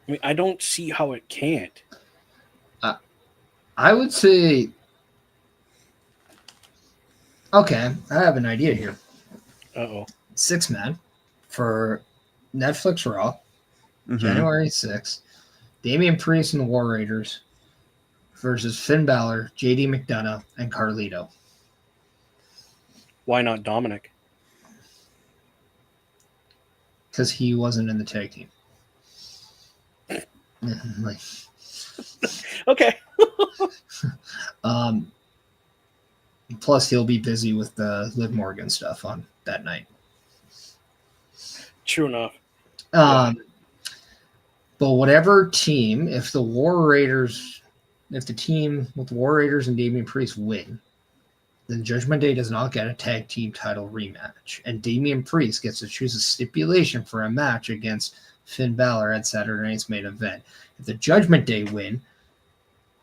I mean, I don't see how it can't. I would say. Okay, I have an idea here. Uh-oh. 6-man for Netflix Raw, January 6th. Damian Priest and the War Raiders versus Finn Balor, JD McDonough, and Carlito. Why not Dominik? Because he wasn't in the tag team. Okay. Plus, he'll be busy with the Liv Morgan stuff on that night. True enough. But whatever team, if the team with the War Raiders and Damian Priest win, then Judgment Day does not get a tag team title rematch. And Damian Priest gets to choose a stipulation for a match against Finn Balor at Saturday night's main event. If the Judgment Day win,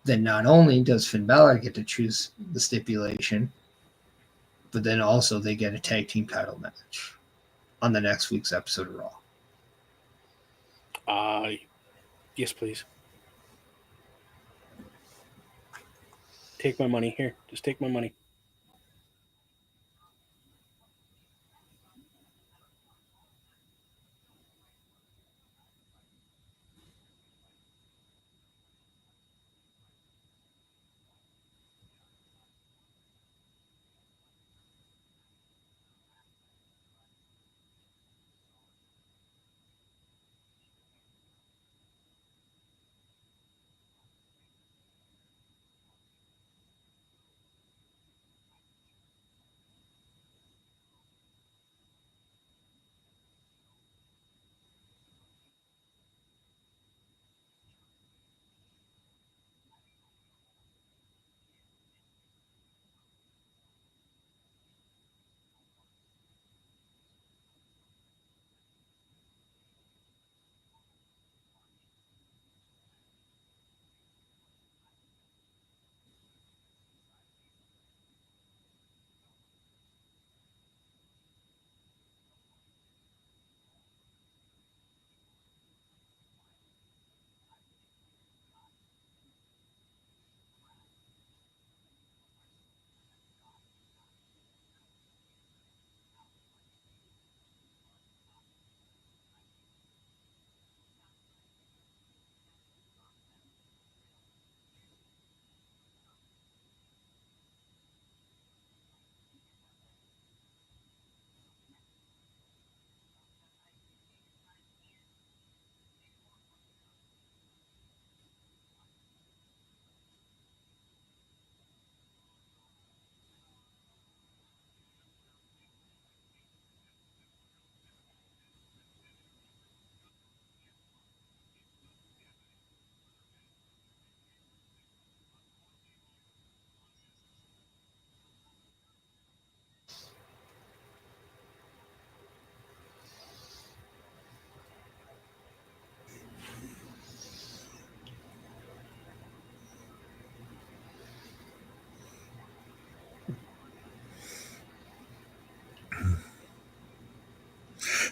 then not only does Finn Balor get to choose the stipulation, but then also they get a tag team title match on the next week's episode of Raw. Yes, please. Take my money here. Just take my money.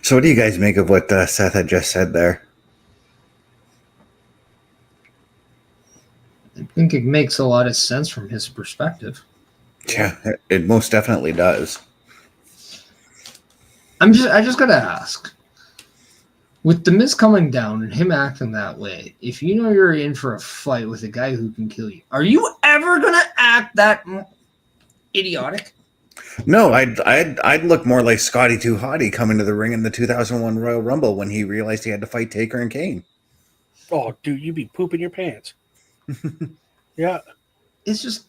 So what do you guys make of what Seth had just said there? I think it makes a lot of sense from his perspective. Yeah, it most definitely does. I just gotta ask. With The Miz coming down and him acting that way, if you know you're in for a fight with a guy who can kill you, are you ever gonna act that idiotic? No, I'd look more like Scotty 2 Hotty coming to the ring in the 2001 Royal Rumble when he realized he had to fight Taker and Kane. Oh, dude, you'd be pooping your pants. Yeah. It's just,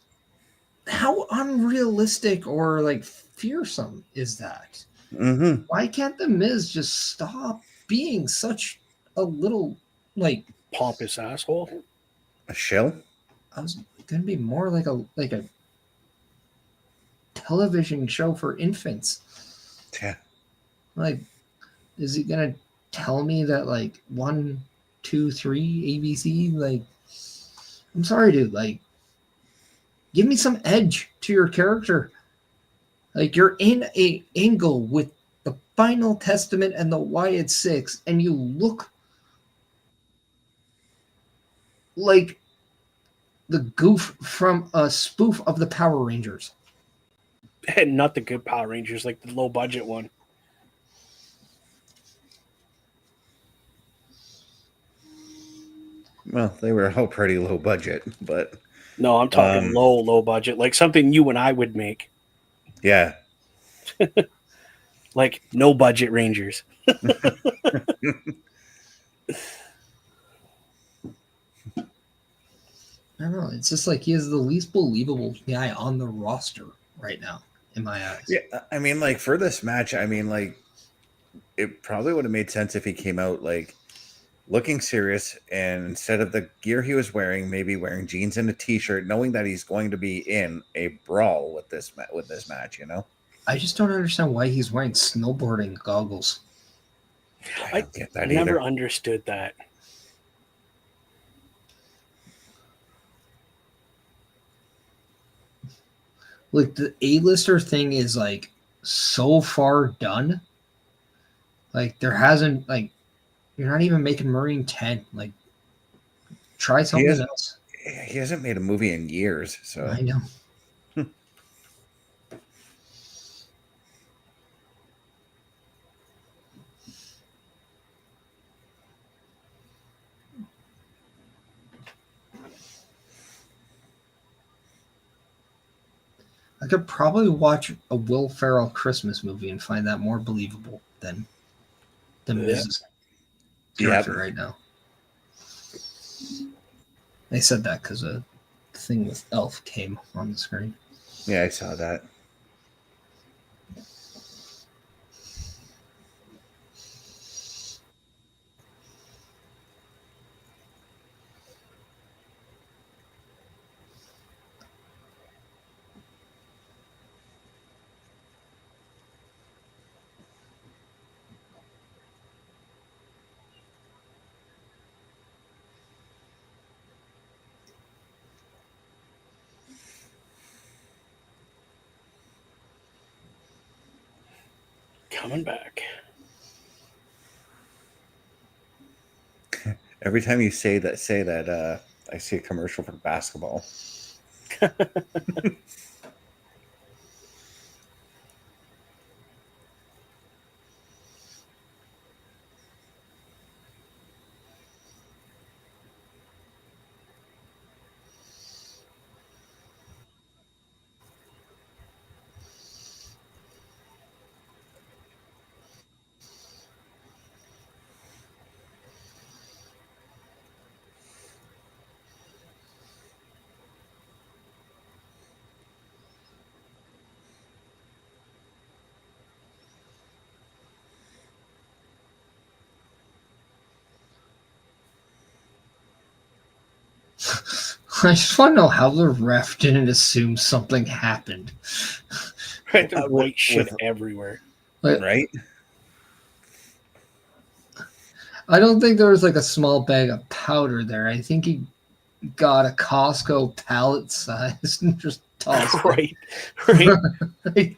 how unrealistic or like fearsome is that? Mm-hmm. Why can't The Miz just stop being such a little, like, Pompous asshole? A shill? I was gonna be more like a television show for infants. Yeah. Like, is he gonna tell me that like 1, 2, 3 ABC? Like, I'm sorry, dude. Like, give me some edge to your character. Like, you're in a angle with the Final Testament and the Wyatt Six, and you look like the goof from a spoof of the Power Rangers. And not the good Power Rangers, like the low budget one. Well, they were all pretty low budget, but No, I'm talking low budget, like something you and I would make. yeah. Like no budget Rangers. I don't know. It's just like he is the least believable guy on the roster right now, in my eyes. Yeah, I mean, like, for this match, I mean, like, it probably would have made sense if he came out, like, looking serious, and instead of the gear he was wearing, maybe wearing jeans and a t-shirt, knowing that he's going to be in a brawl with this match, you know? I just don't understand why he's wearing snowboarding goggles. I don't get that I never either. understood that. Like, the A-lister thing is like so far done. Like, there hasn't, like, you're not even making Marine 10. Like, try something else. He hasn't made a movie in years, so I know. I could probably watch a Will Ferrell Christmas movie and find that more believable than Miz's character right now. They said that because a thing with Elf came on the screen. yeah, I saw that. Coming back. Every time you say that, I see a commercial for basketball. I just want to know how the ref didn't assume something happened. Right, there's white shit everywhere. Like, Right? I don't think there was like a small bag of powder there. I think he got a Costco pallet size and just tossed it. Right. Right. Like,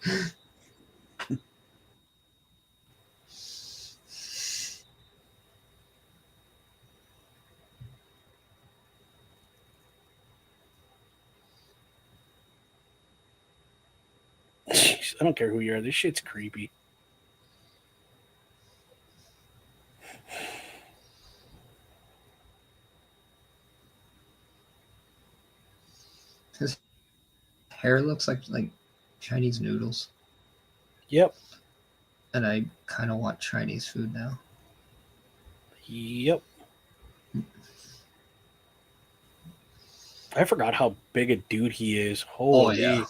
I don't care who you are. This shit's creepy. His hair looks like Chinese noodles. Yep. And I kind of want Chinese food now. Yep. I forgot how big a dude he is. Holy. Oh, yeah.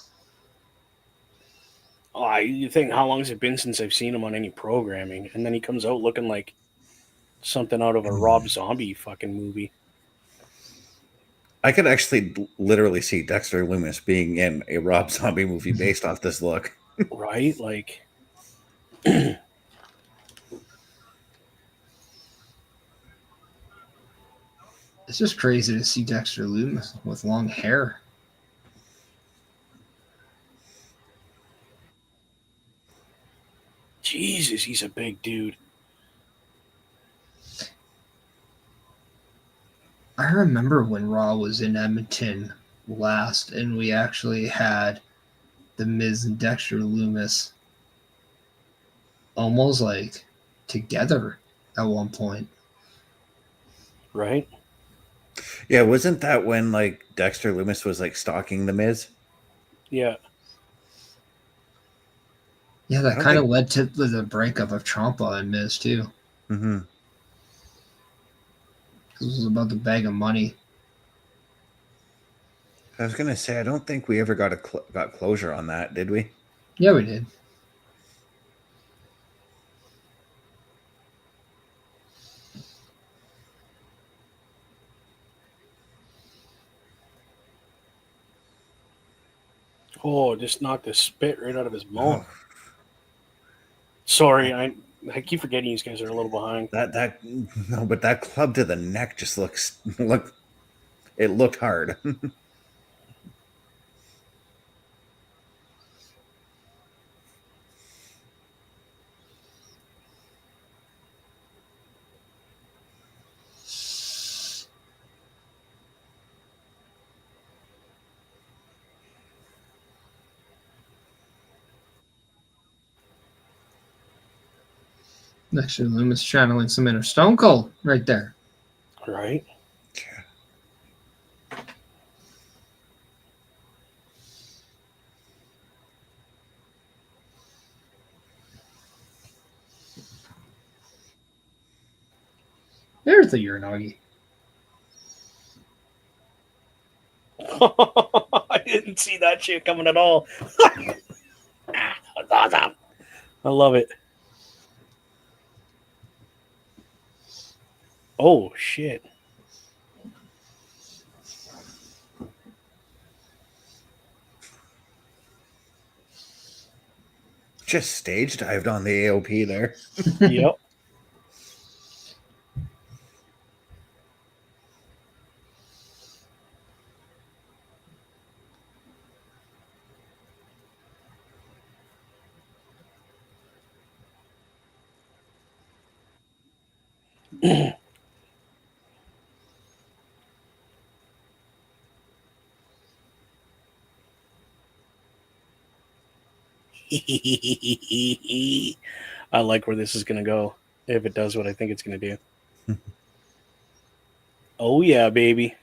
Oh, you think, how long has it been since I've seen him on any programming? And then he comes out looking like something out of a Rob Zombie fucking movie. I could actually literally see Dexter Lumis being in a Rob Zombie movie based off this look. Right? Like, it's just crazy to see Dexter Lumis with long hair. Jesus, he's a big dude. I remember when Raw was in Edmonton last, and we actually had The Miz and Dexter Lumis almost like together at one point. Right? Yeah, wasn't that when like Dexter Lumis was like stalking the Miz? Yeah. Yeah, that kind of led to the breakup of Ciampa and Miz too. Mm-hmm. It was about the bag of money. I was gonna say I don't think we ever got got closure on that, did we? Yeah, we did. Oh, just knocked the spit right out of his mouth. Oh. Sorry, I keep forgetting you guys are a little behind. No, but that club to the neck just it looked hard. Dexter Lumis channeling some inner Stone Cold right there. Right. There's the Uranagi. I didn't see that shit coming at all. That's awesome. I love it. Oh, shit. Just stage dived on the AOP there. Yep. I like where this is going to go, if it does what I think it's going to do. Oh, yeah, baby.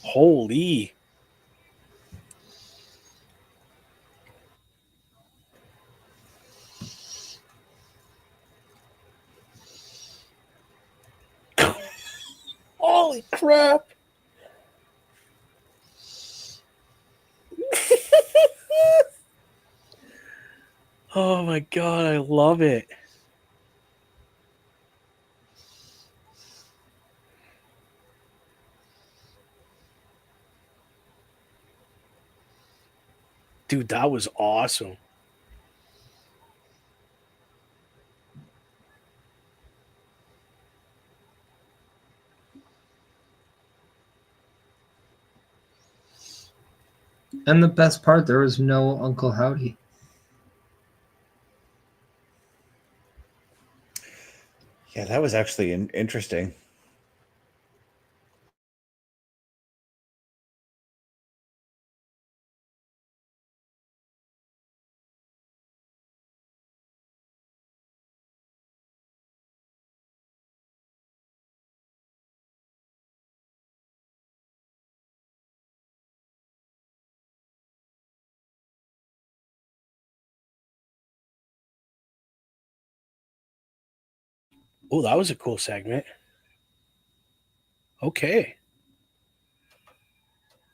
Holy. Holy crap. Oh my God, I love it. Dude, that was awesome. And the best part, there was no Uncle Howdy. Yeah, that was actually interesting. Oh, that was a cool segment. Okay.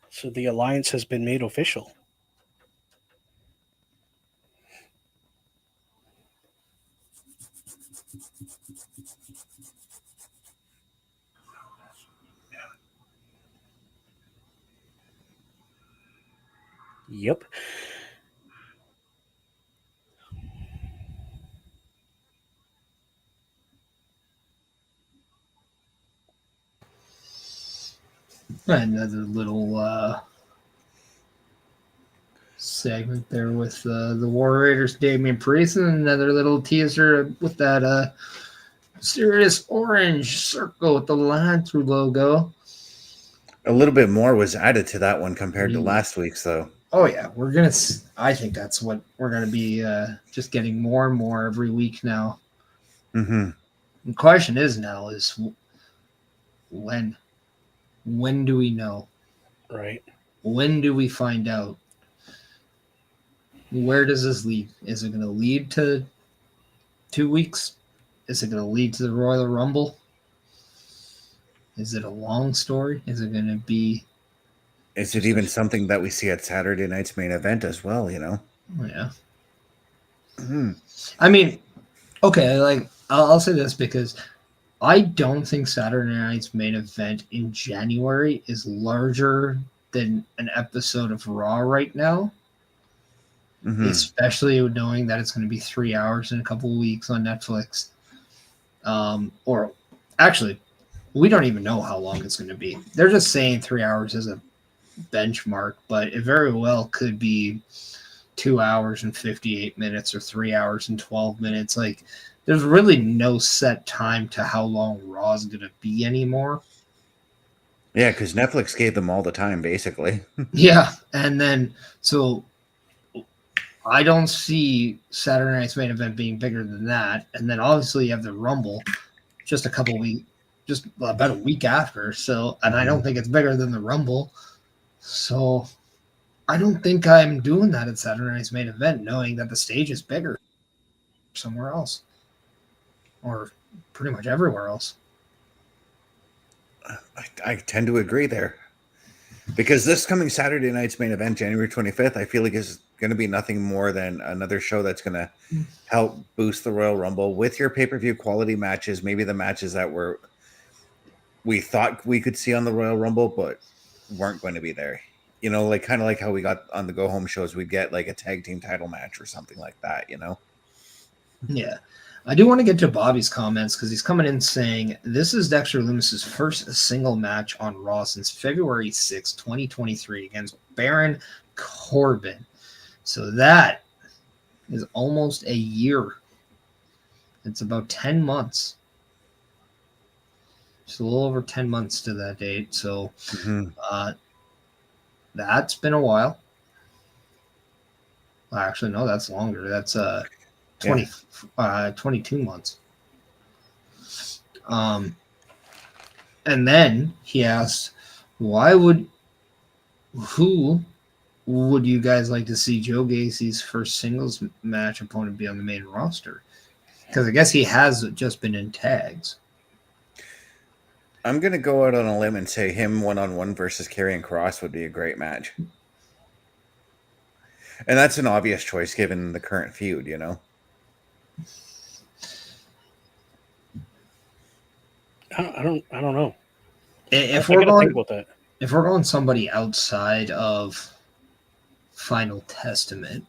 So the alliance has been made official. Yep. Another little segment there with the War Raiders, Damian Priest, and another little teaser with that serious orange circle with the line through logo. A little bit more was added to that one compared to last week's, though. Oh yeah, I think that's what we're gonna be just getting more and more every week now. Mm-hmm. The question is when do we know? Right. When do we find out? Where does this lead? Is it going to lead to 2 weeks? Is it going to lead to the Royal Rumble? Is it a long story? Is it going to be... Is it even something that we see at Saturday night's main event as well, you know? Yeah. Mm-hmm. I mean, okay, like, I'll say this because I don't think Saturday night's main event in January is larger than an episode of Raw right now. Mm-hmm. Especially knowing that it's going to be 3 hours in a couple of weeks on Netflix. Or actually, we don't even know how long it's going to be. They're just saying 3 hours is a benchmark, but it very well could be 2 hours and 58 minutes or 3 hours and 12 minutes. Like, there's really no set time to how long Raw is going to be anymore. Yeah, because Netflix gave them all the time, basically. Yeah, and then, so... I don't see Saturday night's main event being bigger than that. And then obviously you have the Rumble just about a week after. So, and I don't think it's bigger than the Rumble. So I don't think I'm doing that at Saturday night's main event, knowing that the stage is bigger somewhere else or pretty much everywhere else. I tend to agree there. Because this coming Saturday night's main event, January 25th, I feel like is going to be nothing more than another show that's going to help boost the Royal Rumble with your pay-per-view quality matches, maybe the matches that we thought we could see on the Royal Rumble, but weren't going to be there. You know, like kind of like how we got on the go-home shows, we'd get like a tag team title match or something like that, you know? Yeah. I do want to get to Bobby's comments because he's coming in saying, this is Dexter Lumis' first single match on Raw since February 6, 2023 against Baron Corbin. So that is almost a year. It's about 10 months. Just a little over 10 months to that date. So that's been a while. Well, actually, no, that's longer. That's 22 months. And then he asked, who would you guys like to see Joe Gacy's first singles match opponent be on the main roster? Because I guess he has just been in tags. I'm going to go out on a limb and say him one-on-one versus Karrion Kross would be a great match. And that's an obvious choice given the current feud, you know? I don't know. If we're going somebody outside of Final Testament,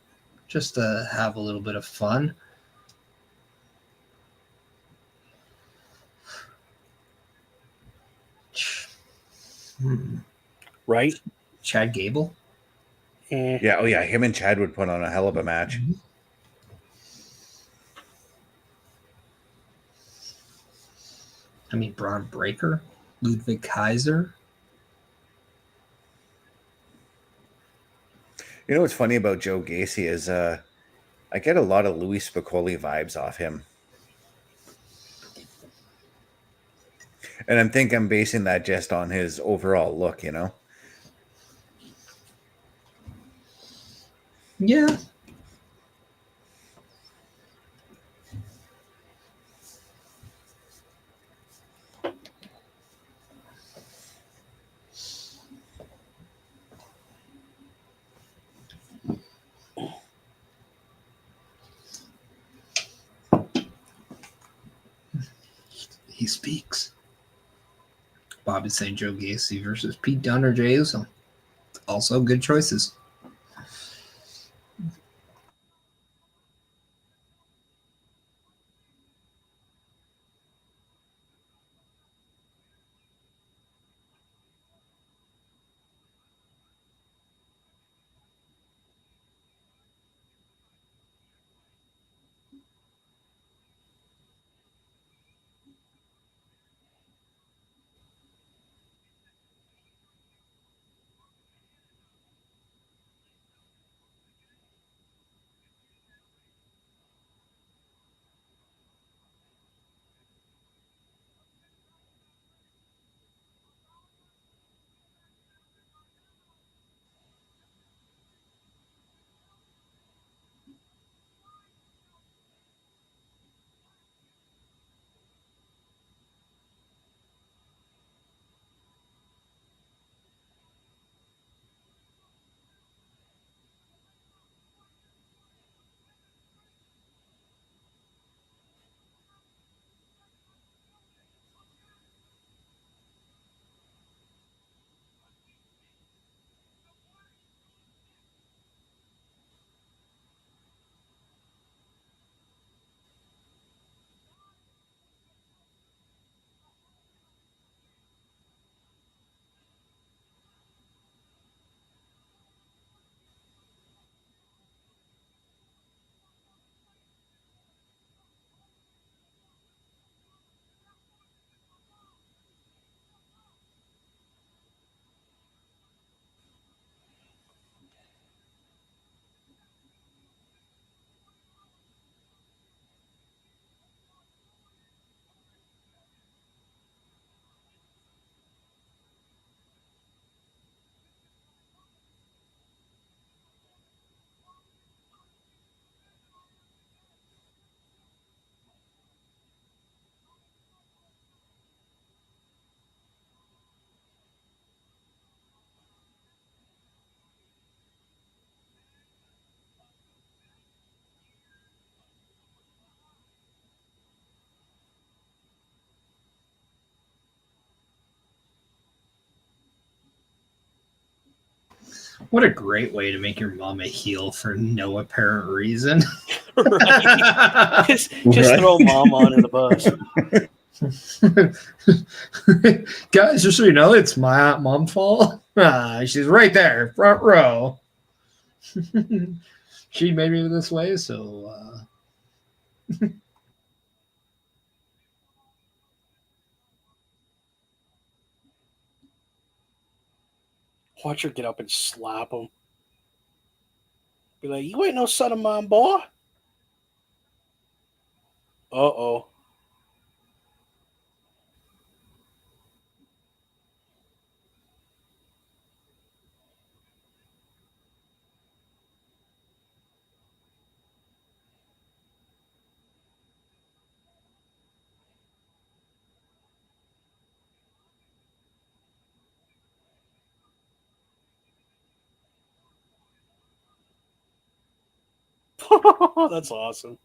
just to have a little bit of fun, right? Chad Gable. Yeah, oh yeah, him and Chad would put on a hell of a match. I mean, Braun Breaker, Ludwig Kaiser. You know what's funny about Joe Gacy is I get a lot of Louis Spicolli vibes off him. And I'm basing that just on his overall look, you know? Yeah. speaks. Bobby saying Joe Gacy versus Pete Dunne or Jey Uso. Also good choices. What a great way to make your mom a heel for no apparent reason. Right. Just throw mom under the bus. Guys, just so you know, it's my mom's fault. She's right there, front row. She made me this way, so Watch her get up and slap him. Be like, you ain't no son of mine, boy. Uh-oh. That's awesome.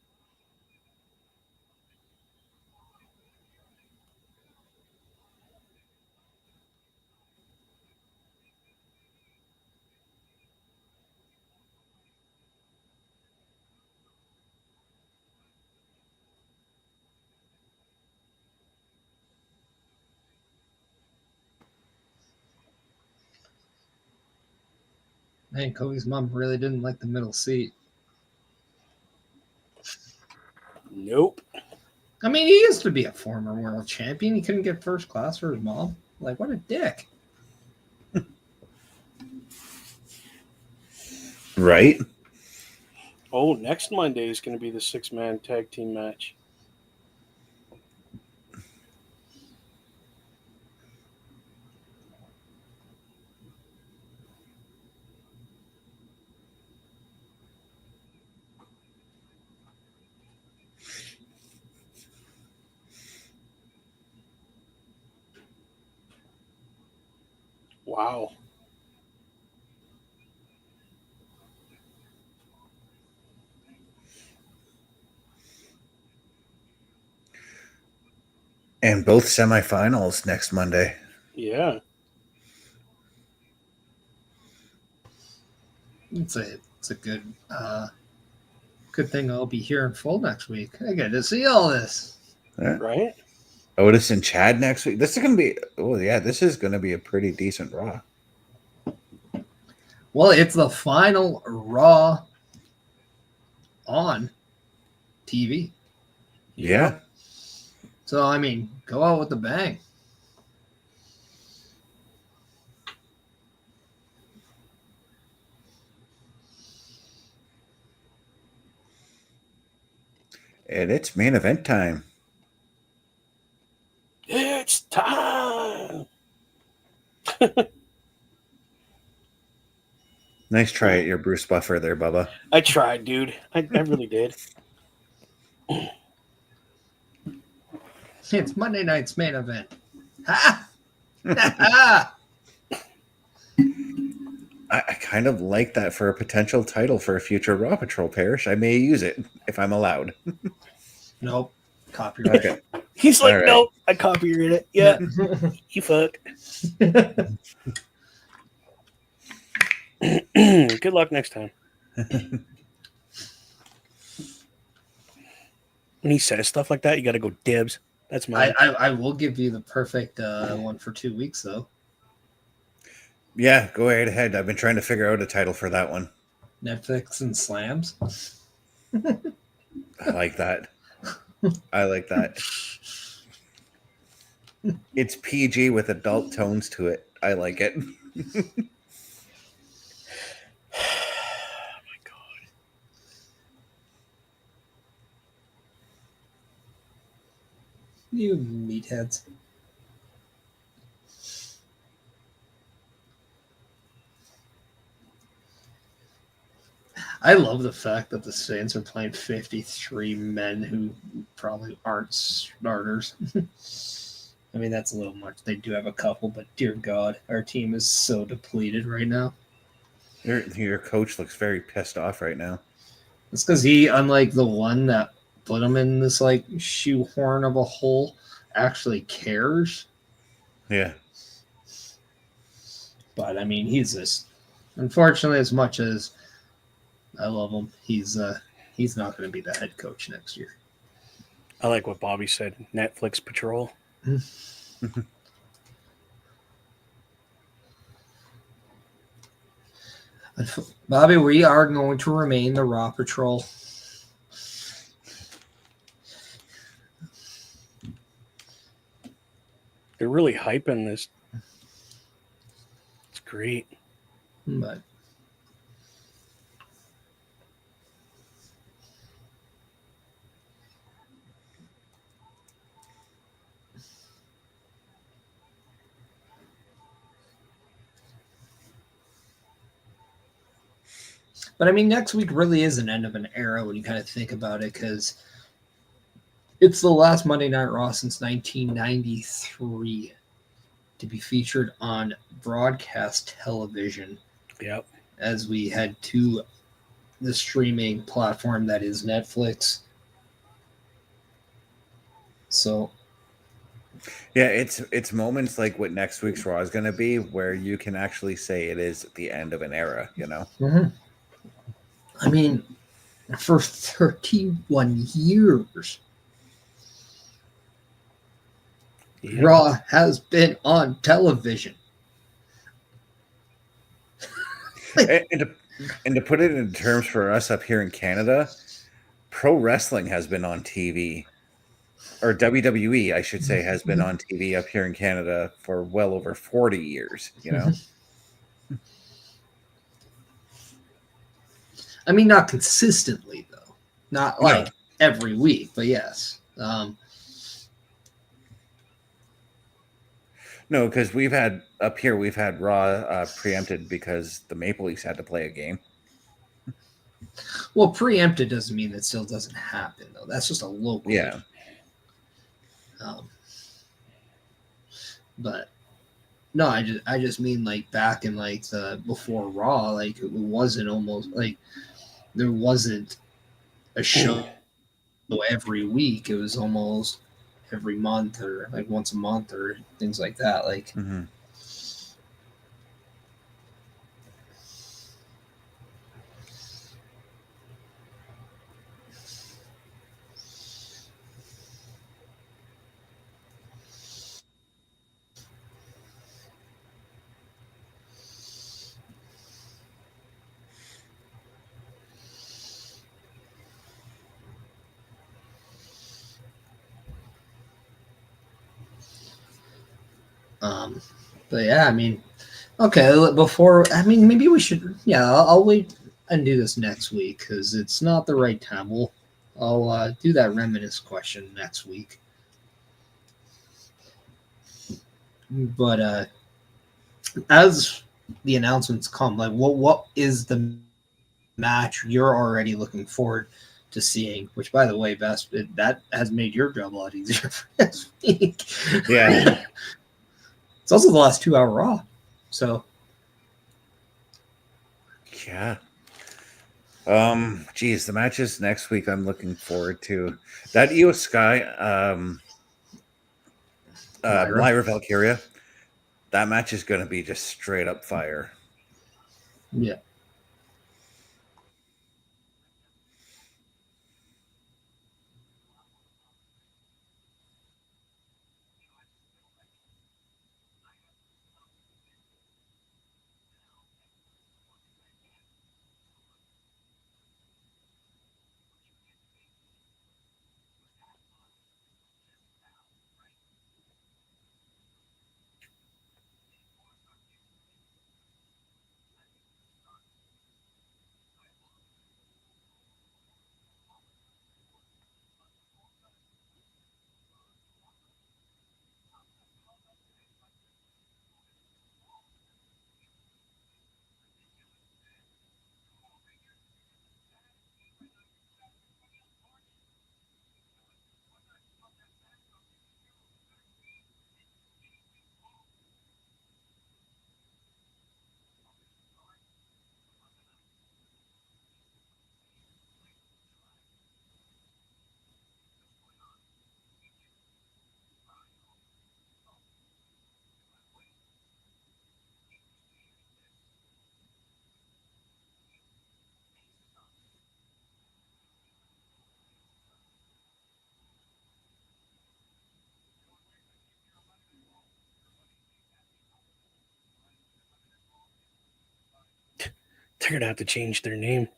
man, Kofi's mom really didn't like the middle seat. Nope. I mean, he used to be a former world champion. He couldn't get first class for his mom. Like, what a dick. Right? Oh, next Monday is going to be the 6-man tag team match. Wow. And both semifinals next Monday. Yeah. It's a good thing I'll be here in full next week. I get to see all this. Yeah. Right? Otis and Chad next week. This is going to be, this is going to be a pretty decent Raw. Well, it's the final Raw on TV. Yeah. So, I mean, go out with a bang. And it's main event time. It's time. Nice try at your Bruce Buffer there, Bubba. I tried, dude. I really did. It's Monday night's main event. Ha! Ha! I kind of like that for a potential title for a future Raw Patrol parish. I may use it if I'm allowed. Nope. Copyright. Okay. He's like, right. nope, I copyrighted it. Yeah, you fuck. Good luck next time. When he says stuff like that, you got to go dibs. That's mine. I will give you the perfect one for 2 weeks, though. Yeah, go right ahead. I've been trying to figure out a title for that one. Netflix and slams. I like that. I like that. It's PG with adult tones to it. I like it. Oh my God. You meatheads. I love the fact that the Saints are playing 53 men who probably aren't starters. I mean, that's a little much. They do have a couple, but dear God, our team is so depleted right now. Your coach looks very pissed off right now. It's because he, unlike the one that put him in this like shoehorn of a hole, actually cares. Yeah. But I mean, he's just, unfortunately, as much as I love him, he's not going to be the head coach next year. I like what Bobby said. Netflix Patrol. Bobby, we are going to remain the Raw Patrol. They're really hyping this. It's great. But I mean, next week really is an end of an era when you kind of think about it, because it's the last Monday Night Raw since 1993 to be featured on broadcast television. Yep. As we head to the streaming platform that is Netflix. So, yeah, it's moments like what next week's Raw is going to be where you can actually say it is the end of an era, you know? Mm-hmm. I mean, for 31 years, Raw has been on television. and to put it in terms for us up here in Canada, pro wrestling has been on TV, or WWE, I should say, has been on TV up here in Canada for well over 40 years, you know? I mean, not consistently, though. Not like every week, but yes. No, because we've had Raw preempted because the Maple Leafs had to play a game. Well, preempted doesn't mean that still doesn't happen, though. That's just a local. Yeah. But no, I just mean like back in like the before Raw, like it wasn't almost like there wasn't a show every week. It was almost every month or like once a month or things like that. Like, but yeah, I mean, okay, before, I mean, maybe we should, yeah, I'll wait and do this next week because it's not the right time. I'll do that reminisce question next week. But as the announcements come, like what is the match you're already looking forward to seeing? Which, by the way, Best, that has made your job a lot easier for this week. Yeah. It's also the last 2 hour Raw. So yeah. Geez, the matches next week I'm looking forward to. That Io Sky, Lyra Valkyria. That match is gonna be just straight up fire. yeah. They're gonna have to change their name.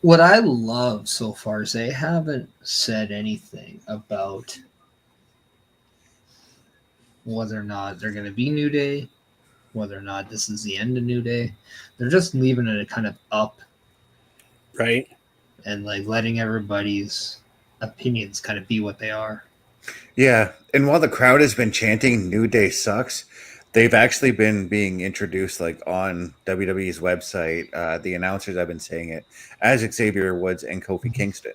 What I love so far is they haven't said anything about whether or not they're going to be New Day, whether or not this is the end of New Day. They're just leaving it kind of up, right? And like letting everybody's opinions kind of be what they are. Yeah, and while the crowd has been chanting "New Day sucks," they've actually been being introduced like on WWE's website. The announcers have been saying it as Xavier Woods and Kofi Kingston.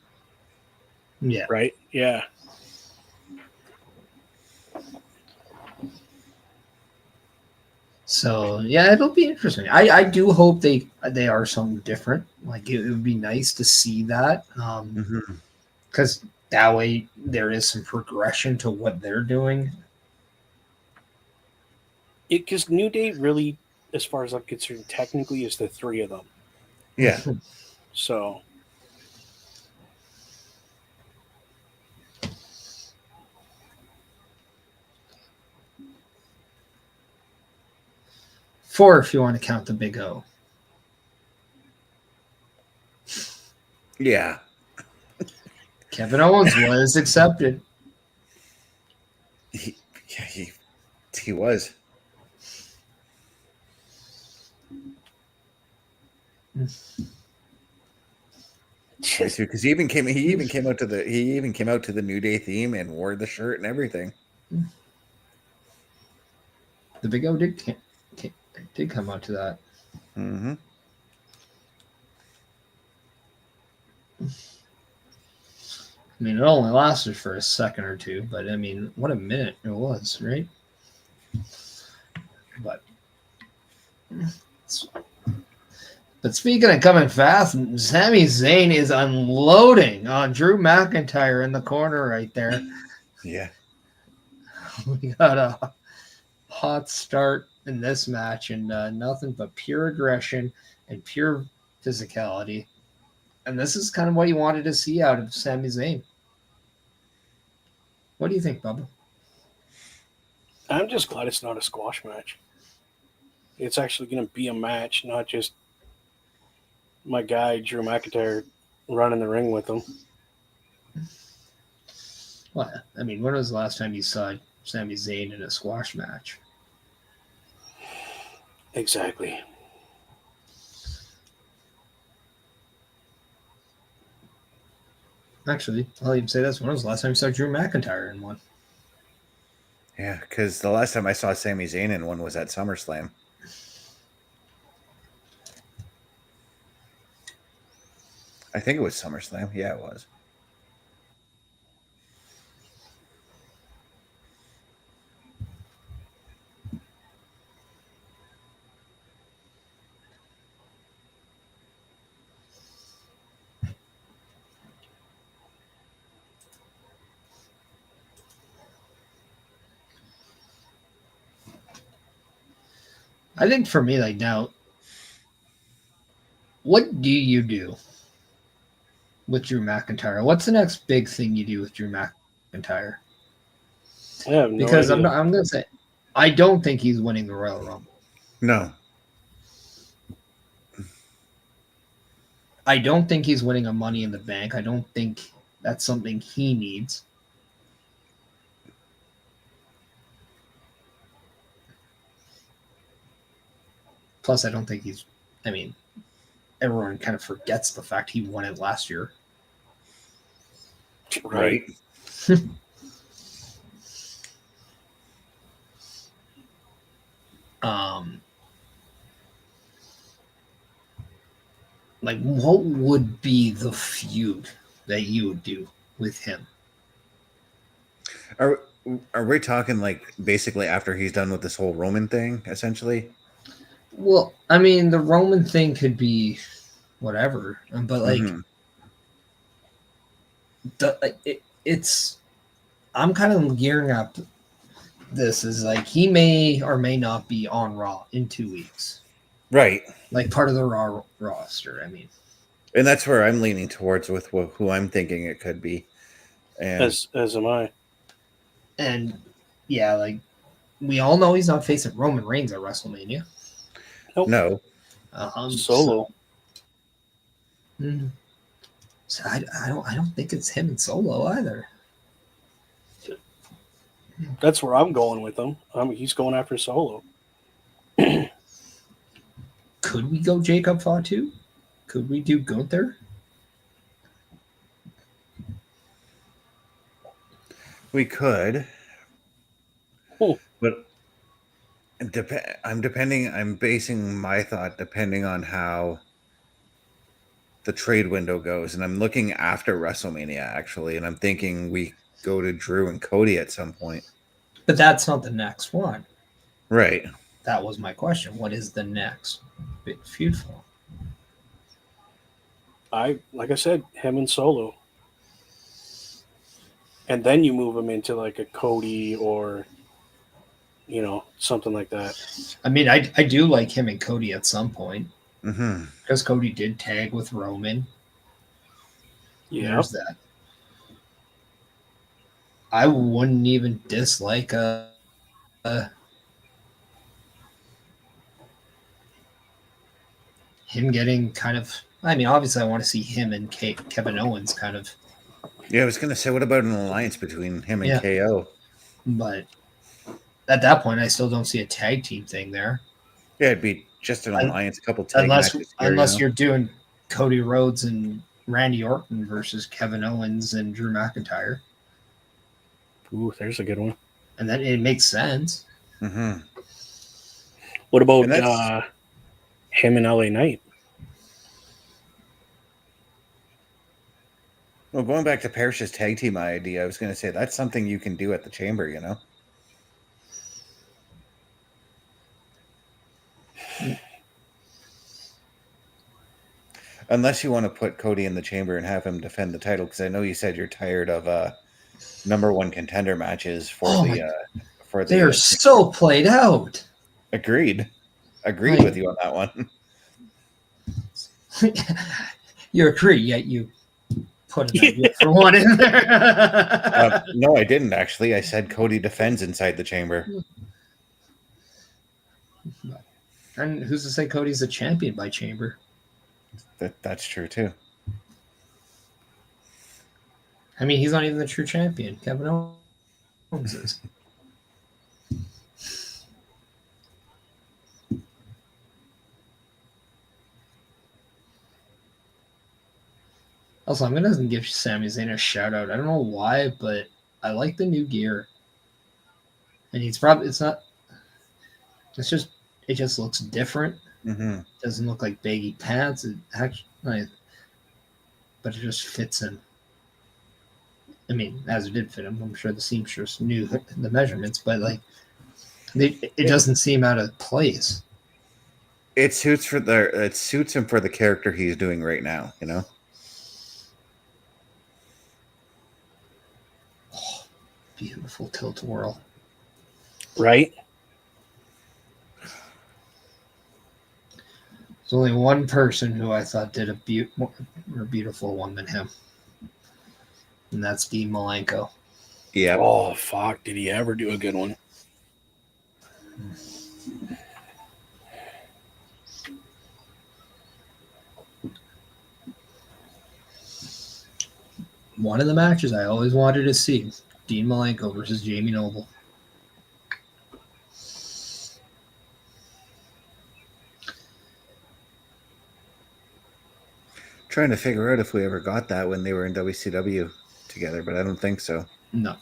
Yeah. Right. Yeah. So yeah, it'll be interesting. I do hope they are something different. Like it would be nice to see that, because that way there is some progression to what they're doing. Because New Day really, as far as I'm concerned, technically is the three of them. Yeah. So. Four, if you want to count the Big O. Yeah. Kevin Owens was accepted. He was. Because he even came out to the New Day theme and wore the shirt and everything. The Big O did come out to that. Mm-hmm. I mean, it only lasted for a second or two, but I mean, what a minute it was, right? But But speaking of coming fast, Sami Zayn is unloading on Drew McIntyre in the corner right there. Yeah. We got a hot start in this match and nothing but pure aggression and pure physicality. And this is kind of what you wanted to see out of Sami Zayn. What do you think, Bubba? I'm just glad it's not a squash match. It's actually going to be a match, not just my guy Drew McIntyre running the ring with him. Well, I mean, when was the last time you saw Sami Zayn in a squash match? Exactly. Actually, I'll even say this. When was the last time you saw Drew McIntyre in one? Yeah, because the last time I saw Sami Zayn in one was at SummerSlam. I think it was SummerSlam. Yeah, it was. I think for me, like now, what do you do with Drew McIntyre? What's the next big thing you do with Drew McIntyre? I have no Because idea. I'm going to say, I don't think he's winning the Royal Rumble. No. I don't think he's winning a Money in the Bank. I don't think that's something he needs. Plus, I don't think he's, I mean, everyone kind of forgets the fact he won it last year. Right. Like, what would be the feud that you would do with him? Are we talking like basically after he's done with this whole Roman thing, essentially? Well, I mean, the Roman thing could be whatever, but like, it's. I'm kind of gearing up. This is like he may or may not be on Raw in 2 weeks, Right? like part of the Raw roster. I mean, and that's where I'm leaning towards with who I'm thinking it could be. And As am I. And yeah, like we all know he's not facing Roman Reigns at WrestleMania. Nope. No. Solo. So I don't think it's him in Solo either. That's where I'm going with him. He's going after Solo. Could we go Jacob Fatu? Could we do Gunther? We could. Oh. But I'm basing my thought depending on how the trade window goes. And I'm looking after WrestleMania, actually. And I'm thinking we go to Drew and Cody at some point. But that's not the next one. Right. That was my question. What is the next big feud for? Like I said, him and Solo. And then you move him into like a Cody or, something like that. I mean, I do like him and Cody at some point. Mm-hmm. Because Cody did tag with Roman. Yeah. There's that. I wouldn't even dislike him getting kind of. I mean, obviously, I want to see him and Kevin Owens kind of. Yeah, I was going to say, what about an alliance between him and KO? But at that point, I still don't see a tag team thing there. Yeah, it'd be just an alliance, a couple tag matches. Unless you're doing Cody Rhodes and Randy Orton versus Kevin Owens and Drew McIntyre. Ooh, there's a good one. And then it makes sense. Mm-hmm. What about him and LA Knight? Well, going back to Parrish's tag team idea, I was going to say that's something you can do at the Chamber, Unless you want to put Cody in the chamber and have him defend the title, because I know you said you're tired of number one contender matches for they are so played out. Agreed with you on that one. You agree, yet you put an idea for one in there. No, I didn't actually. I said Cody defends inside the chamber. And who's to say Cody's a champion by chamber? That's true too. I mean, he's not even the true champion. Kevin Owens is. Also, I'm going to give Sami Zayn a shout out. I don't know why, but I like the new gear. And it just looks different. Mm-hmm. It doesn't look like baggy pants. But it just fits him. I mean, as it did fit him. I'm sure the seamstress knew the measurements, but it doesn't seem out of place. It suits him for the character he's doing right now, you know? Oh, beautiful tilt-a-whirl. Right? There's only one person who I thought did a more beautiful one than him. And that's Dean Malenko. Yeah. Oh, fuck. Did he ever do a good one? One of the matches I always wanted to see. Dean Malenko versus Jamie Noble. Trying to figure out if we ever got that when they were in WCW together, but I don't think so. No,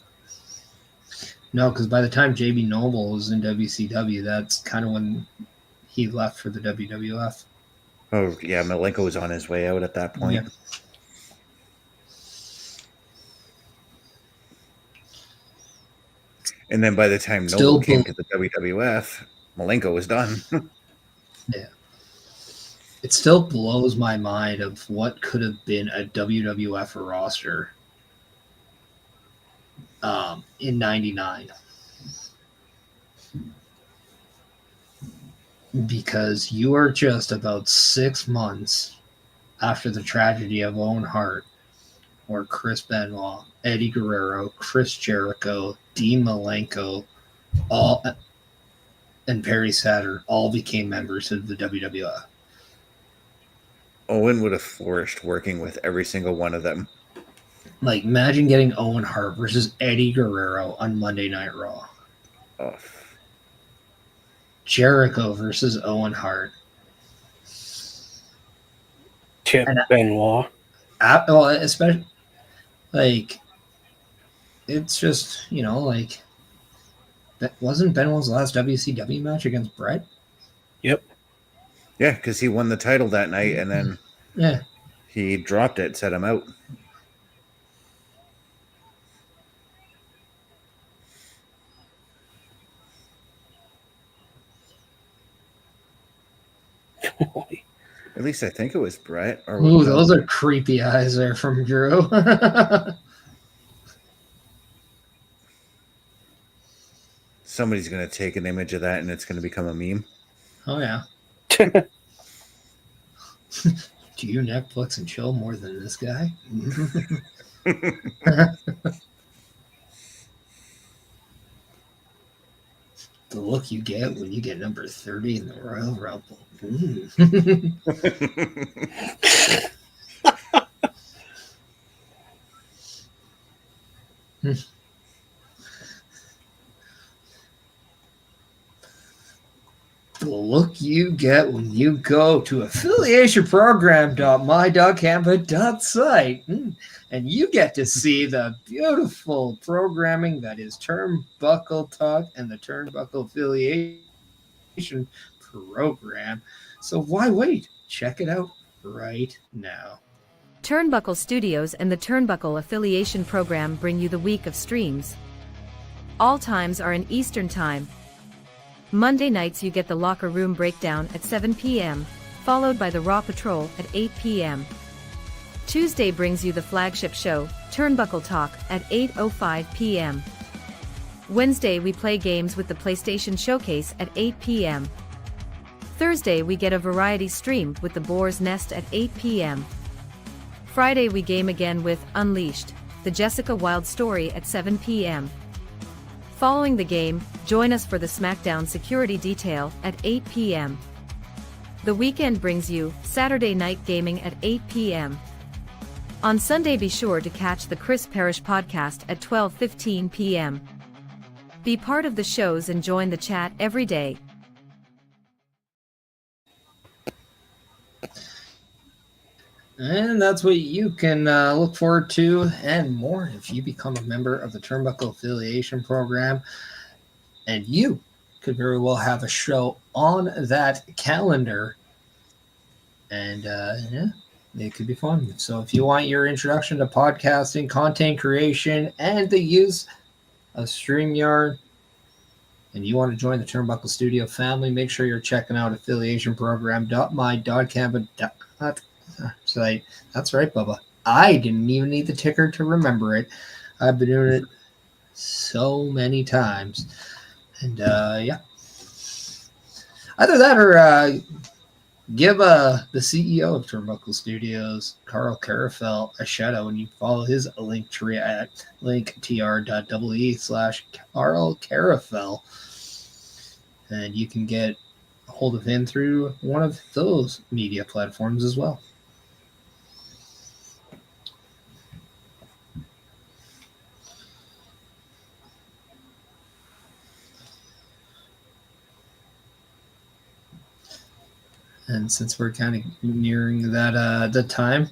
because by the time Jamie Noble was in WCW, that's kind of when he left for the WWF. Oh, yeah, Malenko was on his way out at that point. Yeah. And then by the time Noble came to the WWF, Malenko was done. Yeah. It still blows my mind of what could have been a WWF roster in 99. Because you are just about 6 months after the tragedy of Owen Hart, or Chris Benoit, Eddie Guerrero, Chris Jericho, Dean Malenko, and Perry Saturn all became members of the WWF. Owen would have flourished working with every single one of them. Like, imagine getting Owen Hart versus Eddie Guerrero on Monday Night Raw. Oh. Jericho versus Owen Hart. Chip Benoit. Well, especially, it's just, wasn't Benoit's last WCW match against Brett? Yep. Yeah, because he won the title that night, and then he dropped it, set him out. At least I think it was Brett. Ooh, those are creepy eyes there from Drew. Somebody's going to take an image of that, and it's going to become a meme. Oh, yeah. Do you Netflix and chill more than this guy? The look you get when you get number 30 in the Royal Rumble. The look you get when you go to affiliationprogram.my.canva.site and you get to see the beautiful programming that is Turnbuckle Talk and the Turnbuckle Affiliation Program. So why wait? Check it out right now. Turnbuckle Studios and the Turnbuckle Affiliation Program bring you the week of streams. All times are in Eastern Time. Monday nights you get the Locker Room Breakdown at 7 p.m., followed by the Raw Patrol at 8 p.m. Tuesday brings you the flagship show, Turnbuckle Talk, at 8:05 p.m. Wednesday we play games with the PlayStation Showcase at 8 p.m. Thursday we get a variety stream with the Boar's Nest at 8 p.m. Friday we game again with Unleashed, the Jessica Wilde story at 7 p.m. Following the game, join us for the SmackDown Security Detail at 8 p.m. The weekend brings you Saturday Night Gaming at 8 p.m. On Sunday be sure to catch the Chris Parrish podcast at 12:15 p.m. Be part of the shows and join the chat every day. And that's what you can look forward to and more if you become a member of the Turnbuckle Affiliation Program. And you could very well have a show on that calendar. And yeah, it could be fun. So if you want your introduction to podcasting, content creation, and the use of StreamYard, and you want to join the Turnbuckle Studio family, make sure you're checking out affiliationprogram.my.canva.com. Site. That's right, Bubba. I didn't even need the ticker to remember it. I've been doing it so many times. And yeah. Either that or give the CEO of Turnbuckle Studios, Carl Carafel, a shout out when you follow his link tree at linktr.ee/Carl Carafel. And you can get a hold of him through one of those media platforms as well. And since we're kind of nearing that the time,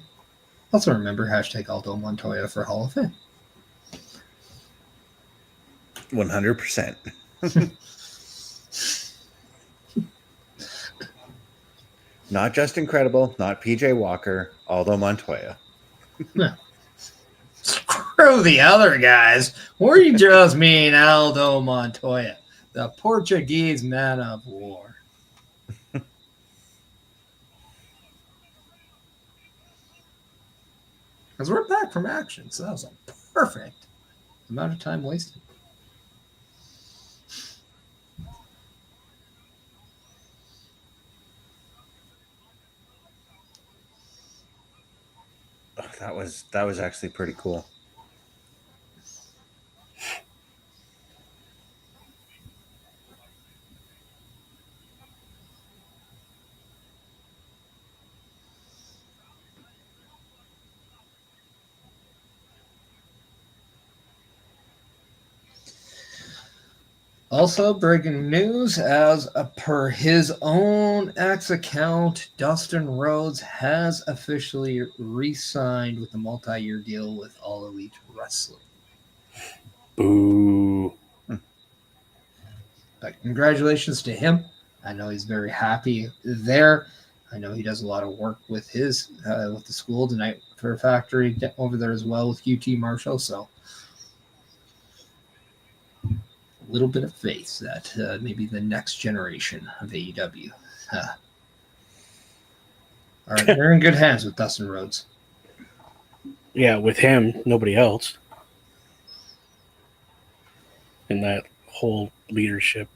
also remember hashtag Aldo Montoya for Hall of Fame. 100%. Not just incredible, not PJ Walker, Aldo Montoya. No. Screw the other guys. We just mean Aldo Montoya, the Portuguese man of war. Because we're back from action, so that was a perfect amount of time wasted. Oh, that was actually pretty cool. Also, breaking news, as per his own X account, Dustin Rhodes has officially re-signed with a multi-year deal with All Elite Wrestling. Boo. But congratulations to him. I know he's very happy there. I know he does a lot of work with his with the school tonight for a factory over there as well with UT Marshall. So a little bit of faith that maybe the next generation of AEW they're in good hands with Dustin Rhodes. Yeah, with him, nobody else. In that whole leadership.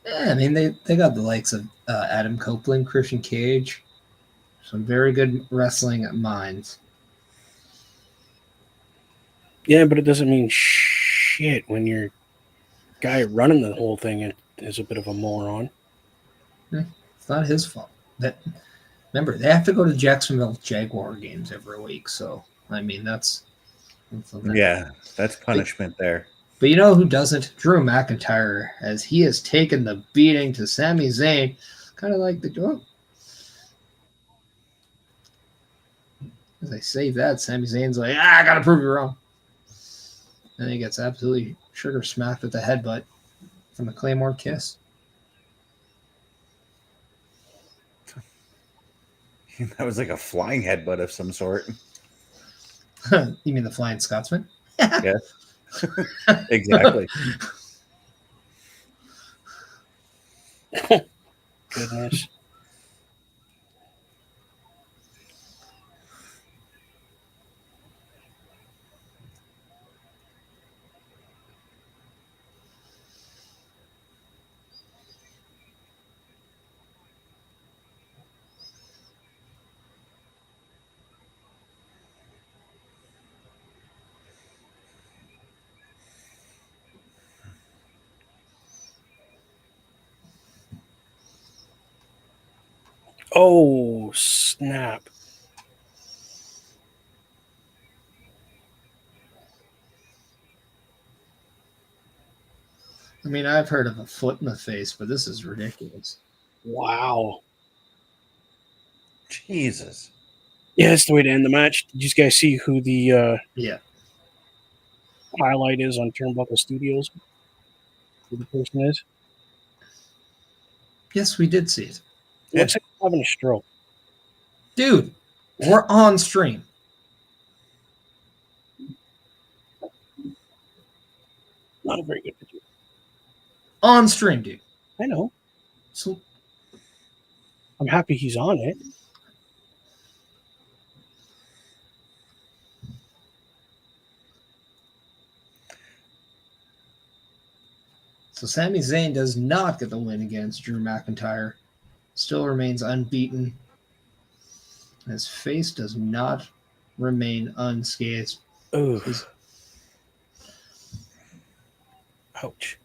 Yeah, I mean, they got the likes of Adam Copeland, Christian Cage, some very good wrestling minds. Yeah, but it doesn't mean shit when your guy running the whole thing is a bit of a moron. It's not his fault. Remember, they have to go to Jacksonville Jaguar games every week. So, I mean, that's punishment there. But you know who doesn't? Drew McIntyre, as he has taken the beating to Sami Zayn, kind of like the dog. As I say that, Sami Zayn's like, I gotta prove you wrong. And he gets absolutely sugar smacked with the headbutt from the Claymore Kiss. That was like a flying headbutt of some sort. You mean the Flying Scotsman? Yeah. Exactly. Goodness. Oh, snap. I mean, I've heard of a foot in the face, but this is ridiculous. Wow. Jesus. Yeah, that's the way to end the match. Did you guys see who the Yeah. highlight is on Turnbuckle Studios? Who the person is? Yes, we did see it. It looks like he's having a stroke. Dude, we're on stream. Not a very good picture. On stream, dude. I know. So I'm happy he's on it. Sami Zayn does not get the win against Drew McIntyre. Still remains unbeaten. His face does not remain unscathed. Oh. Ouch.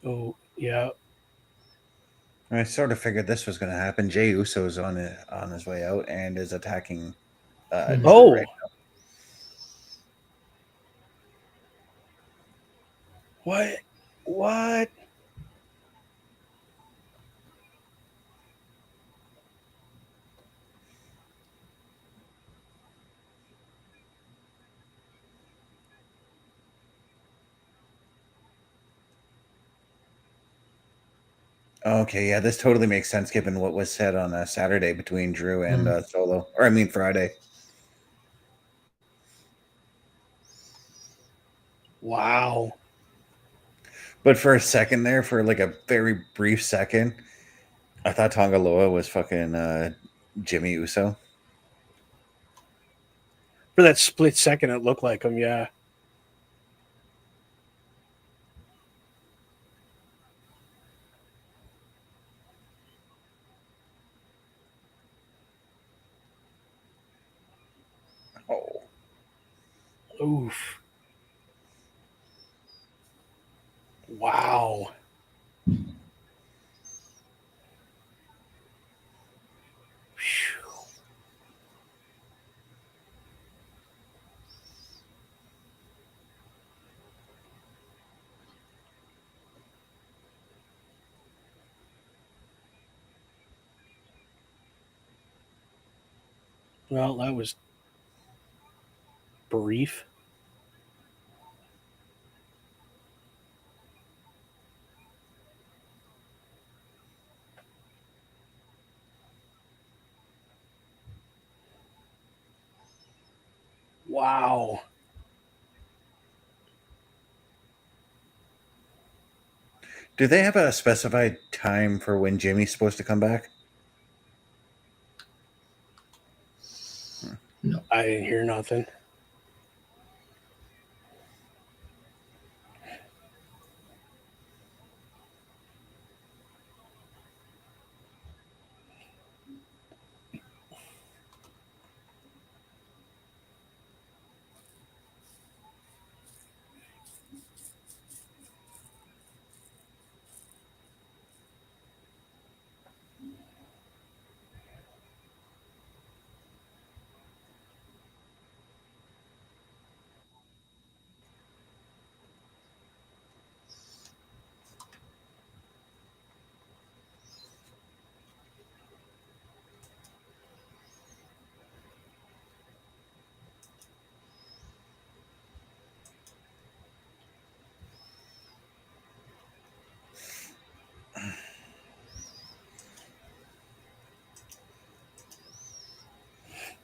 Oh, yeah. I sort of figured this was going to happen. Jey Uso's on his way out and is attacking Drew Oh. right now. What? What? Okay, yeah, this totally makes sense given what was said on Saturday between Drew and Solo, or I mean Friday. Wow. But for a second there, for like a very brief second, I thought Tonga Loa was fucking Jimmy Uso. For that split second, it looked like him, yeah. Oh. Oof. Wow. Phew. Well, that was brief. Wow. Do they have a specified time for when Jimmy's supposed to come back? No. I didn't hear nothing.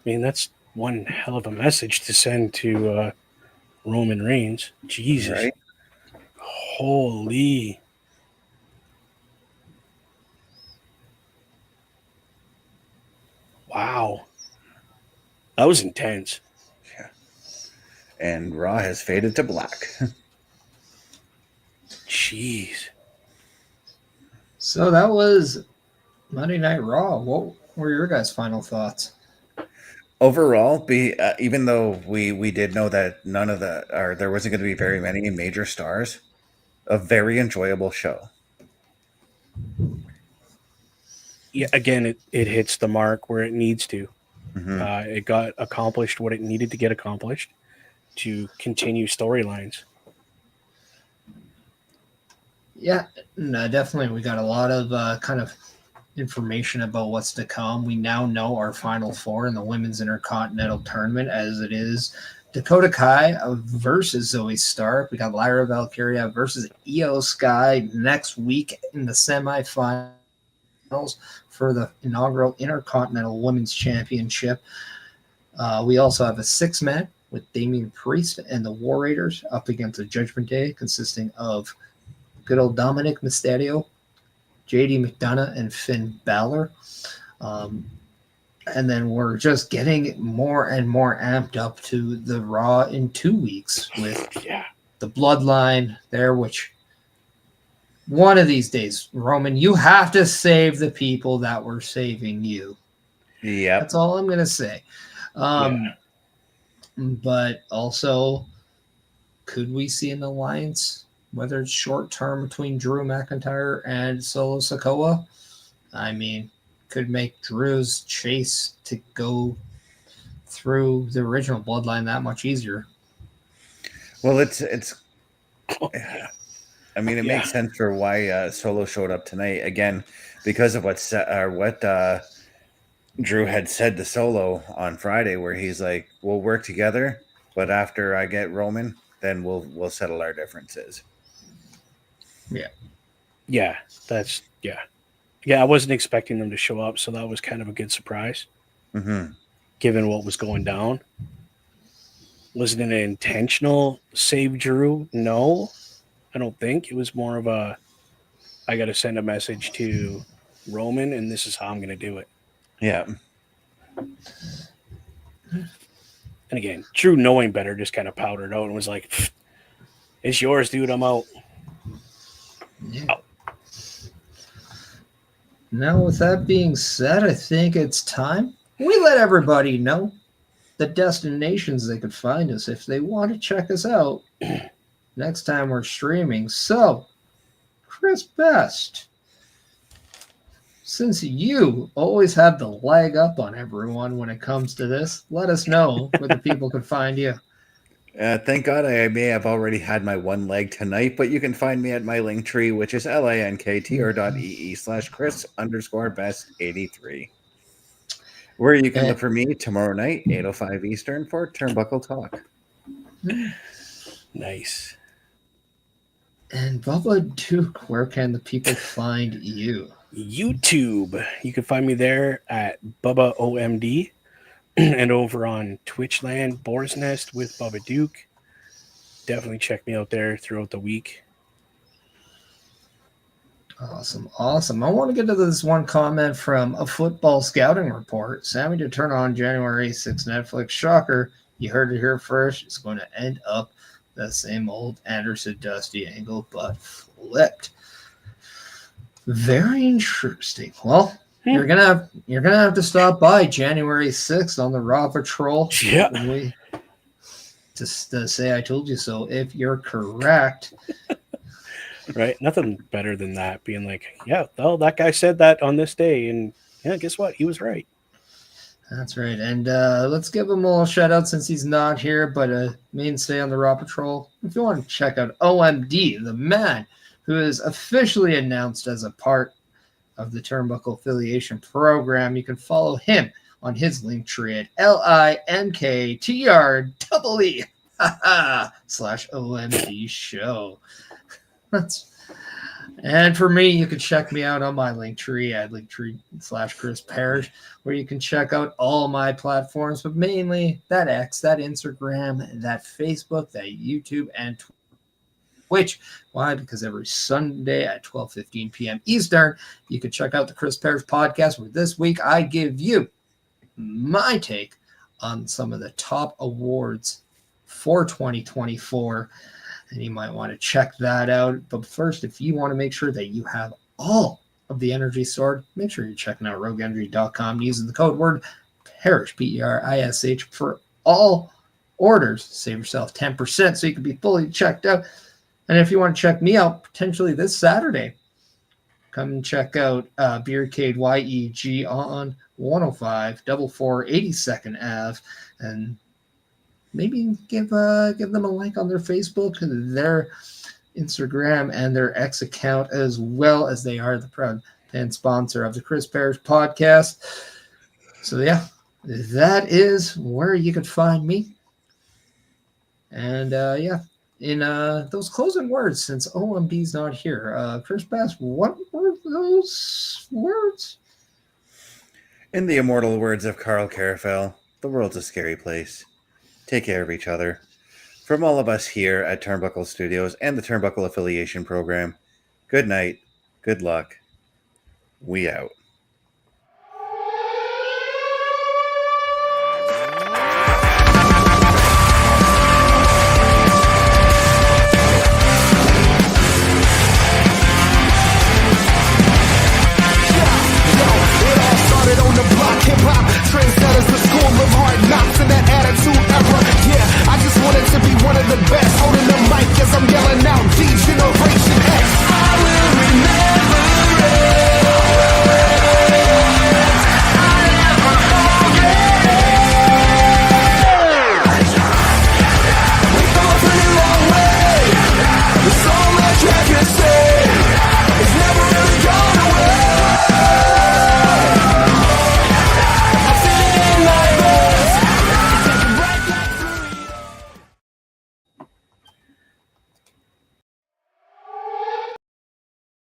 mean, that's one hell of a message to send to Roman Reigns. Jesus. Right? Holy. Wow. That was intense. Yeah. And Raw has faded to black. Jeez. So that was Monday Night Raw. What were your guys' final thoughts? Overall, even though we did know that there wasn't going to be very many major stars, a very enjoyable show. Yeah, again, it hits the mark where it needs to. Mm-hmm. It got accomplished what it needed to get accomplished to continue storylines. Yeah, no, definitely. We got a lot of kind of information about what's to come. We now know our final four in the Women's Intercontinental Tournament, as it is Dakota Kai versus Zoe Stark. We got Lyra Valkyria versus Io Sky next week in the semifinals for the inaugural Intercontinental Women's Championship. We also have a six-man with Damian Priest and the War Raiders up against the Judgment Day, consisting of good old Dominik Mysterio, JD McDonough, and Finn Balor. And then we're just getting more and more amped up to the Raw in 2 weeks with the Bloodline there, which one of these days, Roman, you have to save the people that were saving you. Yeah. That's all I'm going to say. But also, could we see an alliance, whether it's short term, between Drew McIntyre and Solo Sikoa? I mean, could make Drew's chase to go through the original Bloodline that much easier. Well, it's. I mean, it makes sense for why Solo showed up tonight again, because of what Drew had said to Solo on Friday, where he's like, "We'll work together, but after I get Roman, then we'll settle our differences." Yeah, that's I wasn't expecting them to show up, so that was kind of a good surprise. Mm-hmm. Given what was going down. Was it an intentional save Drew? No, I don't think. It was more of a, I got to send a message to Roman, and this is how I'm going to do it. Yeah. And again, Drew, knowing better, just kind of powdered out and was like, "It's yours, dude. I'm out." Yeah. Oh. Now, with that being said, I think it's time we let everybody know the destinations they could find us if they want to check us out next time we're streaming. So, Chris Best, since you always have the leg up on everyone when it comes to this, let us know where the people could find you. Thank God I may have already had my one leg tonight, but you can find me at my link tree, which is linktr.ee/Chris_best83, where you can look for me tomorrow night, 8:05 Eastern, for Turnbuckle Talk. Nice. And Bubba Duke, where can the people find you? YouTube. You can find me there at Bubba OMD. And over on Twitchland, Boar's Nest with Bubba Duke. Definitely check me out there throughout the week. Awesome. I want to get to this one comment from a football scouting report. Sammy to turn on January 6th Netflix. Shocker. You heard it here first. It's going to end up the same old Anderson Dusty angle, but flipped. Very interesting. Well, you're gonna have to stop by January 6th on the Raw Patrol. Yeah. Just to say I told you so, if you're correct. Right? Nothing better than that. Being like, yeah, well, that guy said that on this day, and yeah, guess what? He was right. That's right. And let's give him a little shout out since he's not here, but a mainstay on the Raw Patrol. If you want to check out OMD, the man who is officially announced as a part of the Turnbuckle Affiliation Program, you can follow him on his link tree at linktr.ee/OMD show. And for me, you can check me out on my Linktree at Linktree/Chris Parrish, where you can check out all my platforms, but mainly that X, that Instagram, that Facebook, that YouTube, and Twitch. Why? Because every Sunday at 12:15 p.m. Eastern, you can check out the Chris Parrish podcast, where this week I give you my take on some of the top awards for 2024. And you might want to check that out. But first, if you want to make sure that you have all of the energy stored, make sure you're checking out rogueenergy.com using the code word PARISH, PERISH, for all orders. Save yourself 10% so you can be fully checked out. And if you want to check me out potentially this Saturday, come and check out Beercade YEG on 105 44 82nd Ave, and maybe give them a like on their Facebook, their Instagram, and their X account, as well as they are the proud fan sponsor of the Chris Parrish podcast. So yeah, that is where you can find me. And in those closing words, since OMB's not here, Chris Bass, what were those words? In the immortal words of Carl Carafel, the world's a scary place. Take care of each other. From all of us here at Turnbuckle Studios and the Turnbuckle Affiliation Program, good night, good luck. We out.